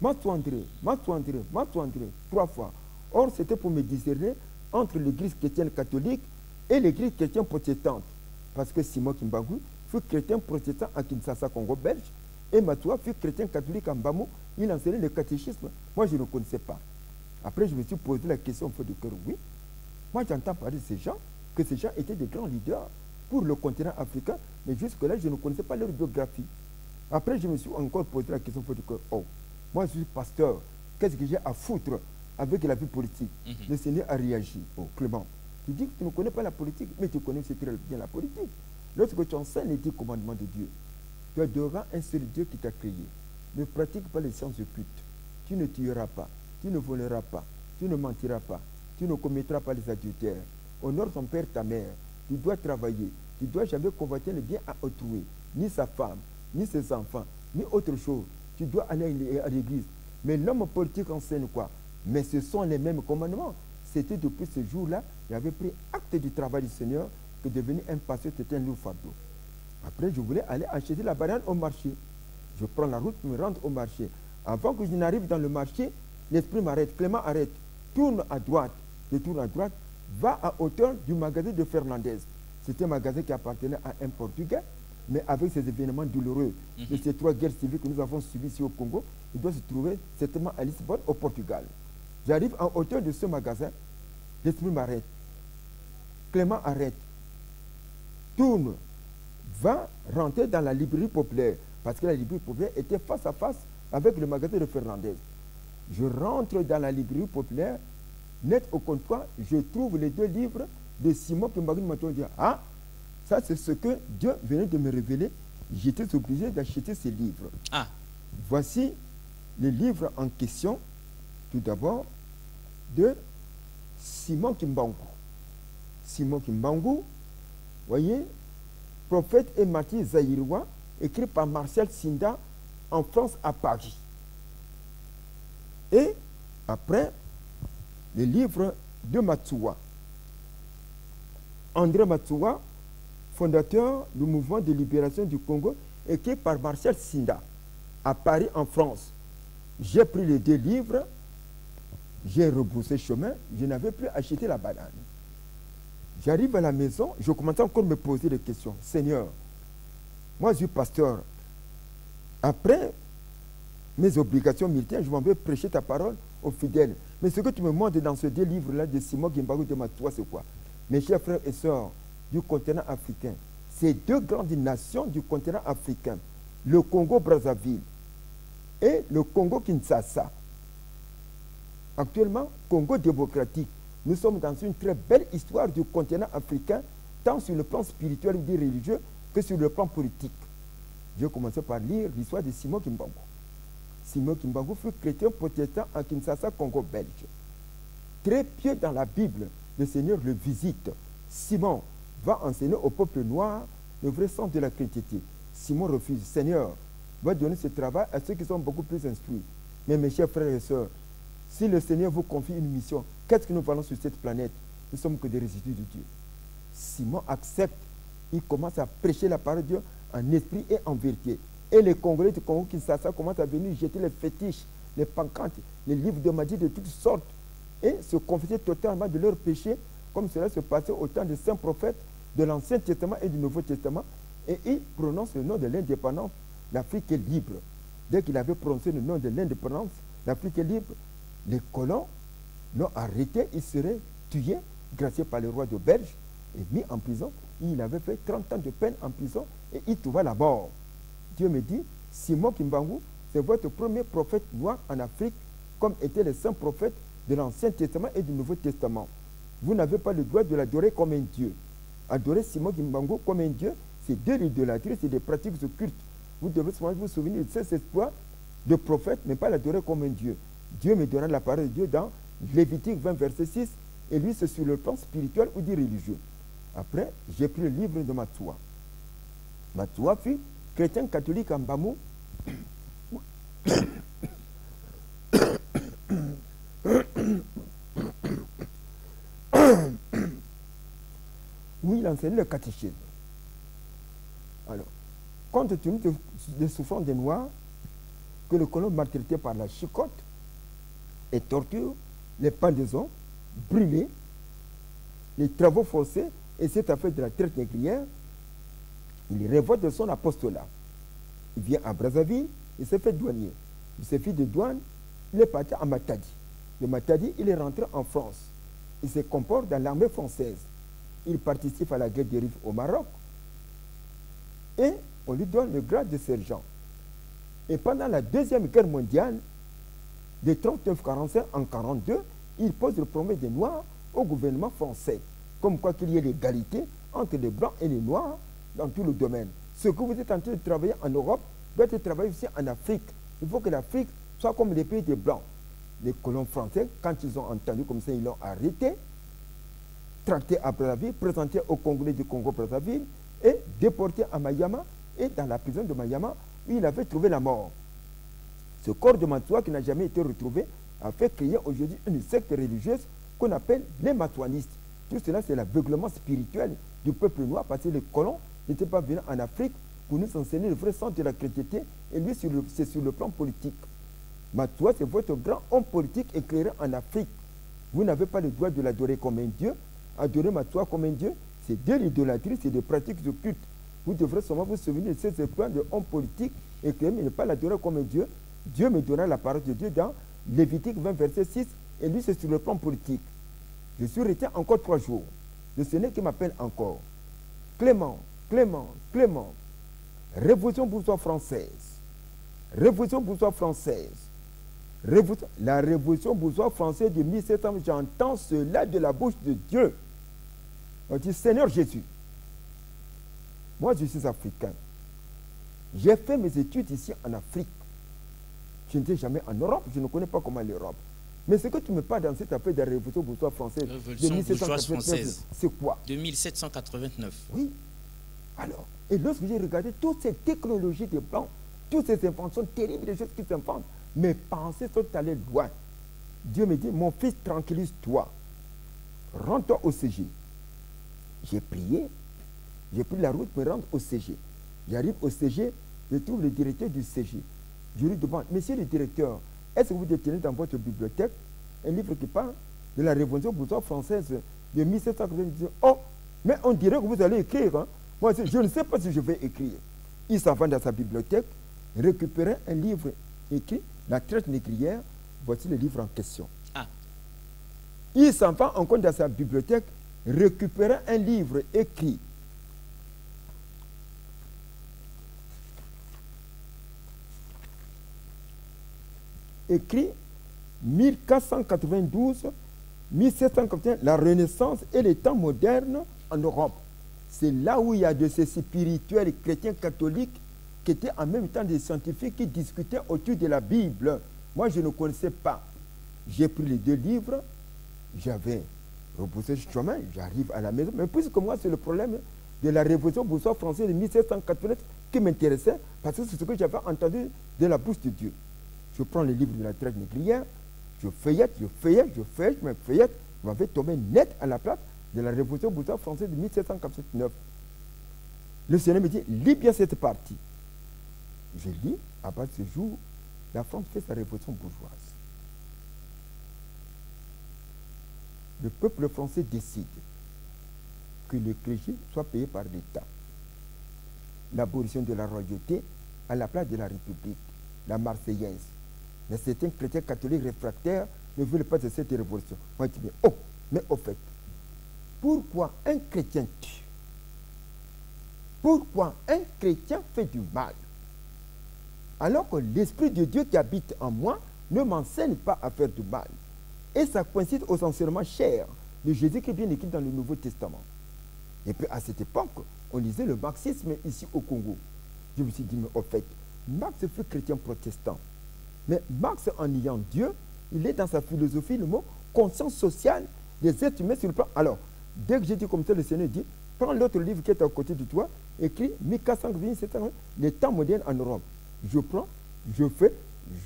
Matou André, Matou André, Matou André. 3 fois. Or, c'était pour me discerner entre l'église chrétienne catholique et l'église chrétienne protestante. Parce que Simon Kimbangu fut chrétien protestant à Kinshasa, Congo belge, et Matoua fut chrétien catholique en Bamou. Il enseignait le catéchisme. Moi, je ne connaissais pas. Après, je me suis posé la question au fond du cœur. Oui, moi, j'entends parler de ces gens, que ces gens étaient de grands leaders pour le continent africain, mais jusque-là, je ne connaissais pas leur biographie. Après, je me suis encore posé la question au fond du cœur. Oh, moi, je suis pasteur. Qu'est-ce que j'ai à foutre avec la vie politique? Le Seigneur a réagi. Oh, Clément, tu dis que tu ne connais pas la politique, mais tu connais très bien la politique. Lorsque tu enseignes les 10 commandements de Dieu, tu adoreras un seul Dieu qui t'a créé. Ne pratique pas les sciences occultes. Tu ne tueras pas. Tu ne voleras pas. Tu ne mentiras pas. Tu ne commettras pas les adultères. Honore ton père, ta mère. Tu dois travailler. Tu ne dois jamais convoiter le bien à autrui. Ni sa femme, ni ses enfants, ni autre chose. Tu dois aller à l'église. Mais l'homme politique enseigne quoi? Mais ce sont les mêmes commandements. C'était depuis ce jour-là, j'avais pris acte du travail du Seigneur que devenir un pasteur, c'était un lourd fardeau. Après, je voulais aller acheter la banane au marché. Je prends la route pour me rendre au marché. Avant que je n'arrive dans le marché, l'esprit m'arrête. Clément, arrête. Tourne à droite. Je tourne à droite. Va à hauteur du magasin de Fernandez. C'était un magasin qui appartenait à un Portugais. Mais avec ces événements douloureux de ces 3 guerres civiles que nous avons subies ici au Congo, il doit se trouver certainement à Lisbonne, au Portugal. J'arrive en hauteur de ce magasin. L'esprit m'arrête. Clément, arrête. Tourne. Va rentrer dans la librairie populaire. Parce que la librairie populaire était face à face avec le magasin de Fernandez. Je rentre dans la librairie populaire, net au comptoir, je trouve les 2 livres de Simon Kimbangu Matoua. Ah, ça c'est ce que Dieu venait de me révéler. J'étais obligé d'acheter ces livres. Ah. Voici les livres en question, tout d'abord, de Simon Kimbangu. Simon Kimbangu, voyez, prophète et martyr zaïrois, écrit par Martial Sinda en France à Paris. Et après, le livre de Matsoua. André Matsoua, fondateur du mouvement de libération du Congo, écrit par Martial Sinda à Paris en France. J'ai pris les 2 livres, j'ai rebroussé chemin, je n'avais plus acheté la banane. J'arrive à la maison, je commençais encore à me poser des questions. Seigneur, moi je suis pasteur. Après mes obligations militaires, je m'en vais prêcher ta parole aux fidèles. Mais ce que tu me montres dans ces 2 livres-là de Simon Kimbangu de Matoua, c'est quoi? Mes chers frères et sœurs du continent africain, ces 2 grandes nations du continent africain, le Congo-Brazzaville et le Congo-Kinshasa, Actuellement, Congo démocratique, nous sommes dans une très belle histoire du continent africain, tant sur le plan spirituel ou religieux que sur le plan politique. Je vais commencer par lire l'histoire de Simon Kimbangu. Simon Kimbangu fut chrétien protestant à Kinshasa, Congo belge. Très pieux dans la Bible, le Seigneur le visite. Simon va enseigner au peuple noir le vrai sens de la chrétienté. Simon refuse. Seigneur, va donner ce travail à ceux qui sont beaucoup plus instruits. Mais mes chers frères et sœurs, si le Seigneur vous confie une mission, qu'est-ce que nous valons sur cette planète? Nous sommes que des résidus de Dieu. Simon accepte. Il commence à prêcher la parole de Dieu en esprit et en vérité. Et les Congolais du Congo Kinshasa commencent à venir jeter les fétiches, les pancartes, les livres de magie de toutes sortes et se confesser totalement de leurs péchés, comme cela se passait au temps des saints prophètes de l'Ancien Testament et du Nouveau Testament. Et il prononce le nom de l'indépendance. L'Afrique est libre. Dès qu'il avait prononcé le nom de l'indépendance, l'Afrique est libre, les colons l'ont arrêté, il serait tué, gracié par le roi de Belge et mis en prison. Il avait fait 30 ans de peine en prison et il trouva la mort. Dieu me dit, Simon Kimbangu, c'est votre premier prophète noir en Afrique, comme étaient les saints prophètes de l'Ancien Testament et du Nouveau Testament. Vous n'avez pas le droit de l'adorer comme un Dieu. Adorer Simon Kimbangu comme un Dieu, c'est de l'idolâtrie, c'est des pratiques occultes. Vous devez souvent vous souvenir de cet espoir de prophète, mais pas l'adorer comme un Dieu. Dieu me donna la parole de Dieu dans Lévitique 20, verset 6, et lui, c'est sur le plan spirituel ou dit religieux. Après, j'ai pris le livre de Matsoua. Matsoua fut chrétien catholique en Bamou. Où il enseignait le catéchisme. Alors, compte tenu des souffrances des Noirs, que le colon maltraité par la chicotte et torture, les pendaisons, brûlés, les travaux forcés et cette affaire de la traite négrière, il révolte de son apostolat. Il vient à Brazzaville, il s'est fait douanier. Il s'est fait de douane, il est parti à Matadi. De Matadi, il est rentré en France. Il se comporte dans l'armée française. Il participe à la guerre des Rives au Maroc. Et on lui donne le grade de sergent. Et pendant la Deuxième Guerre mondiale, de 1939-1945 en 1942, il pose le problème des Noirs au gouvernement français. Comme quoi qu'il y ait l'égalité entre les Blancs et les Noirs dans tout le domaine. Ce que vous êtes en train de travailler en Europe doit être travaillé aussi en Afrique. Il faut que l'Afrique soit comme les pays des Blancs. Les colons français, quand ils ont entendu comme ça, ils l'ont arrêté, tracté à Brazzaville, présenté aux Congolais du Congo-Brazzaville et déporté à Mayama et dans la prison de Mayama où il avait trouvé la mort. Ce corps de Matsoua qui n'a jamais été retrouvé a fait créer aujourd'hui une secte religieuse qu'on appelle les matouanistes. Tout cela, c'est l'aveuglement spirituel du peuple noir parce que les colons n'étaient pas venus en Afrique pour nous enseigner le vrai sens de la chrétienté et lui, c'est sur le plan politique. Matsoua, c'est votre grand homme politique éclairé en Afrique. Vous n'avez pas le droit de l'adorer comme un Dieu. Adorer Matsoua comme un Dieu, c'est de l'idolâtrie, c'est des pratiques occultes. Vous devrez seulement vous souvenir de ces plans de homme politique éclairé, mais ne pas l'adorer comme un Dieu. Dieu me donna la parole de Dieu dans Lévitique 20, verset 6, et lui, c'est sur le plan politique. Je suis resté encore 3 jours. Le Seigneur qui m'appelle encore. Clément, Clément, Clément. Révolution bourgeoise française. Révolution bourgeoise française. La révolution bourgeoise française de 1700, j'entends cela de la bouche de Dieu. On dit, Seigneur Jésus, moi je suis africain. J'ai fait mes études ici en Afrique. Je n'étais jamais en Europe, je ne connais pas comment l'Europe. Mais ce que tu me parles dans cette affaire de la révolution bourgeoise française, révolution bourgeoise française, c'est quoi? De 1789. Oui. Alors, et lorsque j'ai regardé toutes ces technologies des Blancs, toutes ces inventions terribles, des choses qui s'inventent, mes pensées sont allées loin. Dieu me dit, mon fils, tranquillise-toi. Rends-toi au CG. J'ai prié, j'ai pris la route pour me rendre au CG. J'arrive au CG, je trouve le directeur du CG. Je lui demande, monsieur le directeur, est-ce que vous détenez dans votre bibliothèque un livre qui parle de la révolution bourgeoise française de 1790? Oh, mais on dirait que vous allez écrire. Hein? Moi, je ne sais pas si je vais écrire. Il s'en va dans sa bibliothèque, récupérer un livre écrit, La traite négrière. Voici le livre en question. Ah. Il s'en va encore dans sa bibliothèque, récupérer un livre écrit. Écrit 1492, 1781, la Renaissance et les temps modernes en Europe. C'est là où il y a de ces spirituels chrétiens catholiques qui étaient en même temps des scientifiques qui discutaient autour de la Bible. Moi, je ne connaissais pas. J'ai pris les 2 livres, j'avais repoussé le chemin, j'arrive à la maison. Mais puisque moi, c'est le problème de la révolution bourgeoise française de 1789 qui m'intéressait, parce que c'est ce que j'avais entendu de la bouche de Dieu. Je prends les livres de la traite négrière, je feuillette, je me feuillette, je m'avais tombé net à la place de la révolution bourgeoise française de 1789. Le Seigneur me dit, lis bien cette partie. Je lis, à partir de ce jour, la France fait sa révolution bourgeoise. Le peuple français décide que le clergé soit payé par l'État. L'abolition de la royauté à la place de la République, la Marseillaise. Mais certains chrétiens catholiques réfractaires ne veulent pas de cette révolution. Moi, je dis, oh, mais au fait, pourquoi un chrétien tue? Pourquoi un chrétien fait du mal? Alors que l'Esprit de Dieu qui habite en moi ne m'enseigne pas à faire du mal. Et ça coïncide aux enseignements chers de Jésus qui est bien écrit dans le Nouveau Testament. Et puis à cette époque, on lisait le marxisme ici au Congo. Je me suis dit, mais au fait, Marx fut chrétien protestant. Mais Marx, en ayant Dieu, il est dans sa philosophie, le mot conscience sociale des êtres humains sur le plan. Alors, dès que j'ai dit comme ça, le Seigneur dit, prends l'autre livre qui est à côté de toi, écrit 1427, les temps modernes en Europe. Je prends, je fais,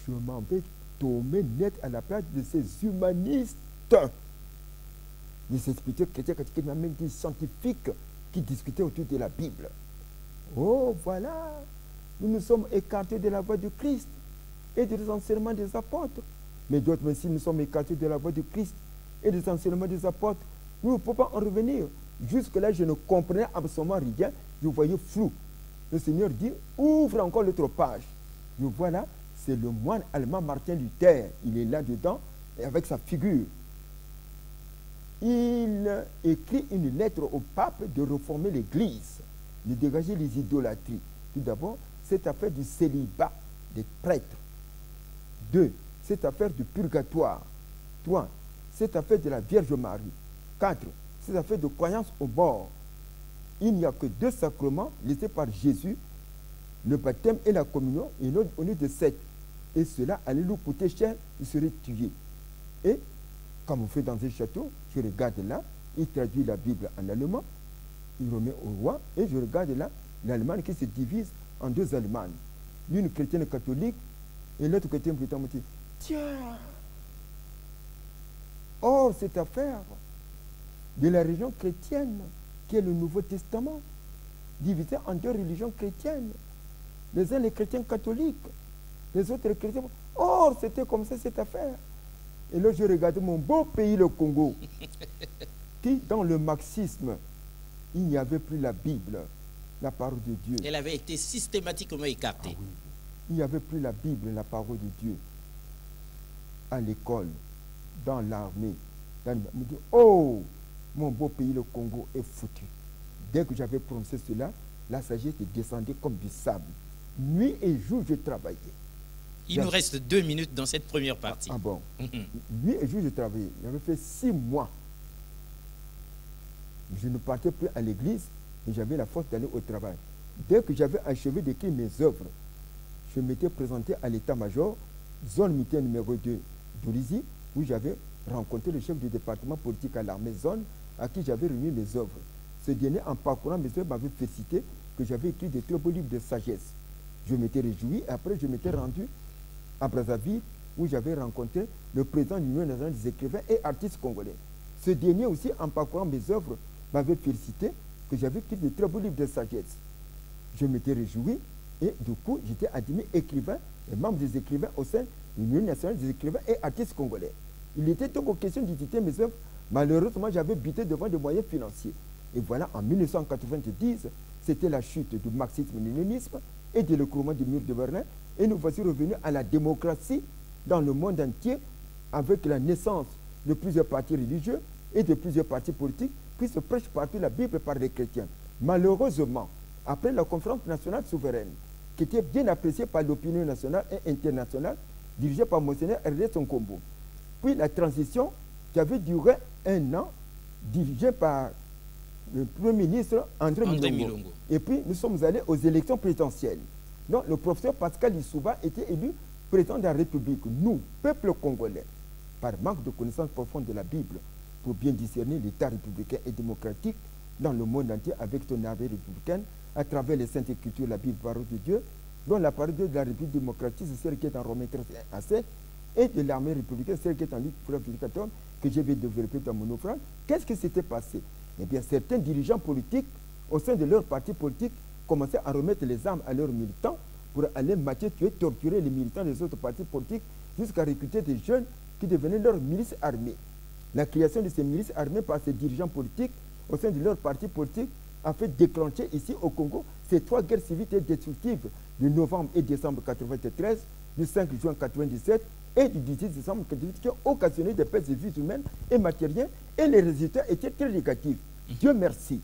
je m'en vais tomber net à la place de ces humanistes, de ces spirituels chrétiens, même des scientifiques qui discutaient autour de la Bible. Oh, voilà, nous nous sommes écartés de la voie de Christ et des enseignements des apôtres. Mais d'autres, même si nous sommes écartés de la voie de Christ et des enseignements des apôtres, nous ne pouvons pas en revenir. Jusque-là, je ne comprenais absolument rien, je voyais flou. Le Seigneur dit, ouvre encore l'autre page. Je vois là, c'est le moine allemand Martin Luther. Il est là-dedans, et avec sa figure. Il écrit une lettre au pape de réformer l'Église, de dégager les idolâtries. Tout d'abord, cette affaire du célibat des prêtres. 2, cette affaire du purgatoire. 3, cette affaire de la Vierge Marie. 4, cette affaire de croyance au mort. Il n'y a que 2 sacrements laissés par Jésus, le baptême et la communion, et l'autre au lieu de 7. Et cela allait lui coûter cher, il serait tué. Et, comme on fait dans un château, je regarde là, il traduit la Bible en allemand, il remet au roi, et je regarde là, l'Allemagne qui se divise en 2 Allemagnes. L'une chrétienne catholique, et l'autre chrétienne britannique. Tiens! Or, cette affaire de la religion chrétienne, qui est le Nouveau Testament, divisé en 2 religions chrétiennes. Les uns les chrétiens catholiques, les autres les chrétiens. Or, c'était comme ça cette affaire. Et là, je regardais mon beau pays, le Congo, qui, dans le marxisme, il n'y avait plus la Bible, la parole de Dieu. Elle avait été systématiquement écartée. Ah oui. Il n'y avait plus la Bible, la parole de Dieu. À l'école, dans l'armée. Me dit, oh, mon beau pays, le Congo, est foutu. Dès que j'avais prononcé cela, la sagesse descendait comme du sable. Nuit et jour, je travaillais. Il nous reste 2 minutes dans cette première partie. Ah bon? Nuit et jour, je travaillais. J'avais fait 6 mois. Je ne partais plus à l'église, mais j'avais la force d'aller au travail. Dès que j'avais achevé d'écrire mes œuvres, je m'étais présenté à l'état-major, zone militaire numéro 2 d'Olizy, où j'avais rencontré le chef du département politique à l'armée zone, à qui j'avais remis mes œuvres. Ce dernier, en parcourant mes œuvres, m'avait félicité que j'avais écrit des très beaux livres de sagesse. Je m'étais réjoui, et après je m'étais rendu à Brazzaville, où j'avais rencontré le président de l'Union nationale des écrivains et artistes congolais. Ce dernier aussi, en parcourant mes œuvres, m'avait félicité que j'avais écrit de très beaux livres de sagesse. Je m'étais réjoui, et du coup, j'étais admis écrivain et membre des écrivains au sein de l'Union nationale des écrivains et artistes congolais. Il était donc question d'éditer mes œuvres. Malheureusement, j'avais buté devant des moyens financiers. Et voilà, en 1990, c'était la chute du marxisme-léninisme et de l'écroulement du mur de Berlin. Et nous voici revenus à la démocratie dans le monde entier avec la naissance de plusieurs partis religieux et de plusieurs partis politiques qui se prêchent partout la Bible par les chrétiens. Malheureusement, après la conférence nationale souveraine, qui était bien appréciée par l'opinion nationale et internationale, dirigée par Monseigneur Ernest Nkombo, puis la transition qui avait duré 1 an, dirigée par le Premier ministre André Milongo. Et puis nous sommes allés aux élections présidentielles. Donc le professeur Pascal Lissouba était élu président de la République. Nous, peuple congolais, par manque de connaissance profonde de la Bible, pour bien discerner l'État républicain et démocratique dans le monde entier avec son armée républicaine, à travers les saintes écritures, la Bible, parole de Dieu, dont la parole de Dieu de la République démocratique, c'est celle qui est en Romains 13 à 7, et de l'armée républicaine, celle qui est en Luc 14, que je vais développer dans mon ouvrage. Qu'est-ce qui s'était passé? Eh bien, certains dirigeants politiques, au sein de leur parti politique, commençaient à remettre les armes à leurs militants pour aller mater, tuer, torturer les militants des autres partis politiques, jusqu'à recruter des jeunes qui devenaient leurs milices armées. La création de ces milices armées par ces dirigeants politiques, au sein de leur parti politique, a fait déclencher ici au Congo ces 3 guerres civiles et destructives de novembre et décembre 1993, du 5 juin 1997 et du 18 décembre 1998 qui ont occasionné des pertes de vies humaines et matérielles, et les résultats étaient très négatifs. Dieu merci.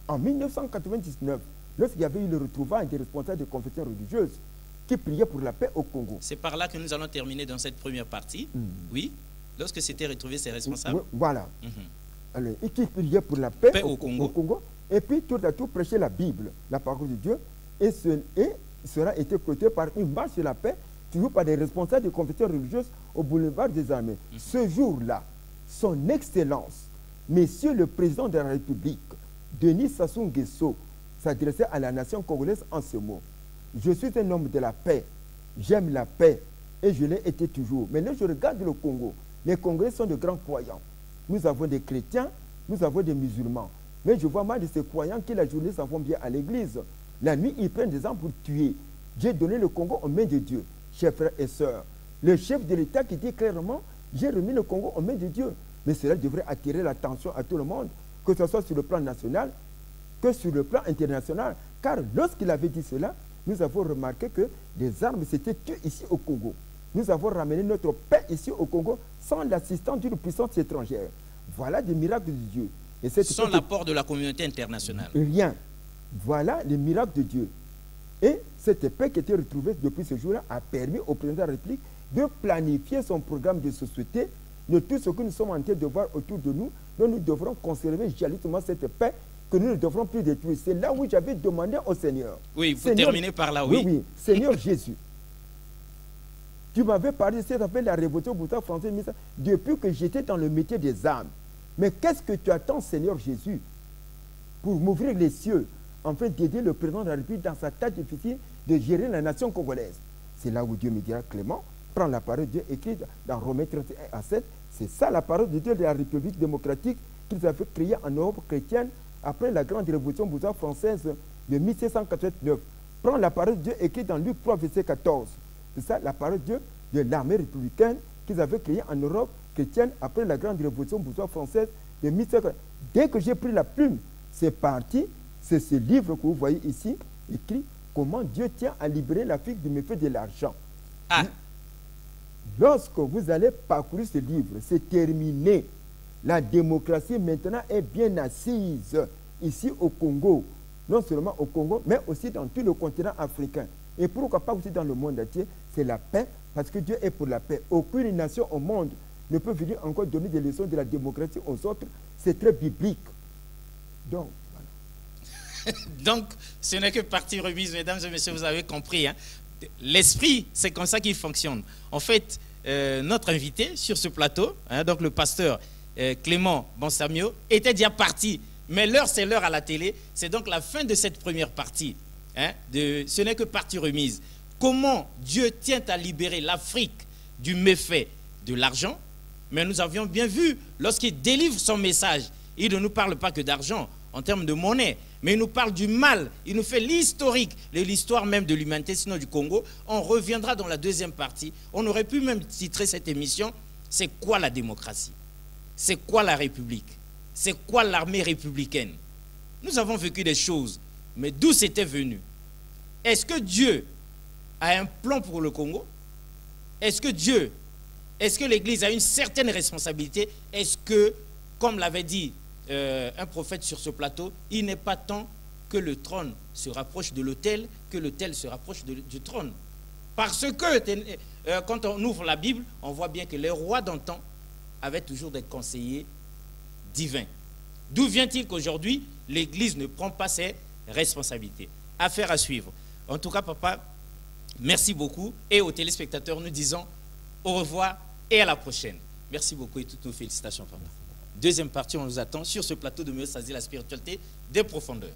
En 1999, lorsqu'il y avait eu le retrouvailles des responsables de confessions religieuses qui priaient pour la paix au Congo. C'est par là que nous allons terminer dans cette première partie. Oui, lorsque s'étaient retrouvés ces responsables. Voilà. Alors, et qui priaient pour la paix au Congo. Et puis tout à tout prêcher la Bible, la parole de Dieu, et cela a été clôturé par une marche de la paix, toujours par des responsables de confessions religieuses au boulevard des Armées. Ce jour-là, son Excellence, Monsieur le Président de la République, Denis Sassou Nguesso, s'adressait à la nation congolaise en ce mot. Je suis un homme de la paix, j'aime la paix, et je l'ai été toujours. Mais là, je regarde le Congo. Les Congolais sont de grands croyants. Nous avons des chrétiens, nous avons des musulmans. Mais je vois mal de ces croyants qui la journée s'en vont bien à l'église. La nuit, ils prennent des armes pour tuer. J'ai donné le Congo aux mains de Dieu, chers frères et sœurs. Le chef de l'État qui dit clairement, j'ai remis le Congo aux mains de Dieu. Mais cela devrait attirer l'attention à tout le monde, que ce soit sur le plan national, que sur le plan international. Car lorsqu'il avait dit cela, nous avons remarqué que les armes s'étaient tuées ici au Congo. Nous avons ramené notre paix ici au Congo sans l'assistance d'une puissance étrangère. Voilà des miracles de Dieu. Et sans l'apport de la communauté internationale. Rien. Voilà les miracles de Dieu. Et cette paix qui était retrouvée depuis ce jour-là a permis au président de la République de planifier son programme de société, de tout ce que nous sommes en train de voir autour de nous, dont nous devrons conserver jalousement cette paix que nous ne devrons plus détruire. C'est là où j'avais demandé au Seigneur. Oui, vous terminez par là, oui. Oui, Seigneur Jésus, tu m'avais parlé de cette affaire de la révolution bourgeoise française depuis que j'étais dans le métier des armes. Mais qu'est-ce que tu attends, Seigneur Jésus, pour m'ouvrir les cieux, afin d'aider le président de la République dans sa tâche difficile de gérer la nation congolaise? C'est là où Dieu me dira, Clément, prends la parole de Dieu écrite dans Romains 31 à 7. C'est ça la parole de Dieu de la République démocratique qu'ils avaient créée en Europe chrétienne après la grande révolution bourgeoise française de 1789. Prends la parole de Dieu écrite dans Luc 3, verset 14. C'est ça la parole de Dieu de l'armée républicaine qu'ils avaient créée en Europe chrétienne après la grande révolution bourgeoise française de 1789. Dès que j'ai pris la plume, c'est parti. C'est ce livre que vous voyez ici, écrit « Comment Dieu tient à libérer l'Afrique du méfait de l'argent ». Lorsque vous allez parcourir ce livre, c'est terminé. La démocratie maintenant est bien assise ici au Congo. Non seulement au Congo, mais aussi dans tout le continent africain. Et pourquoi pas aussi dans le monde entier, c'est la paix, parce que Dieu est pour la paix. Aucune nation au monde ne peut venir encore donner des leçons de la démocratie aux autres. C'est très biblique. Donc, voilà. Donc, ce n'est que partie remise, mesdames et messieurs, vous avez compris. Hein? L'esprit, c'est comme ça qu'il fonctionne. En fait, notre invité sur ce plateau, hein, donc le pasteur Clément Bonsamio, était déjà parti. Mais l'heure, c'est l'heure à la télé. C'est donc la fin de cette première partie. Hein, ce n'est que partie remise. Comment Dieu tient à libérer l'Afrique du méfait de l'argent? Mais nous avions bien vu, lorsqu'il délivre son message, il ne nous parle pas que d'argent en termes de monnaie, mais il nous parle du mal. Il nous fait l'historique de l'histoire même de l'humanité, sinon du Congo. On reviendra dans la deuxième partie. On aurait pu même titrer cette émission « C'est quoi la démocratie? C'est quoi la République? C'est quoi l'armée républicaine ?» Nous avons vécu des choses, mais d'où c'était venu? Est-ce que Dieu a un plan pour le Congo? Est-ce que l'Église a une certaine responsabilité? Est-ce que, comme l'avait dit un prophète sur ce plateau, il n'est pas temps que le trône se rapproche de l'autel, que l'autel se rapproche du trône? Parce que quand on ouvre la Bible, on voit bien que les rois d'antan avait toujours des conseillers divins. D'où vient-il qu'aujourd'hui, l'Église ne prend pas ses responsabilités? Affaire à suivre. En tout cas, papa, merci beaucoup. Et aux téléspectateurs, nous disons au revoir et à la prochaine. Merci beaucoup et toutes nos félicitations, papa. Deuxième partie, on nous attend sur ce plateau de Mieux Saisir la spiritualité des profondeurs.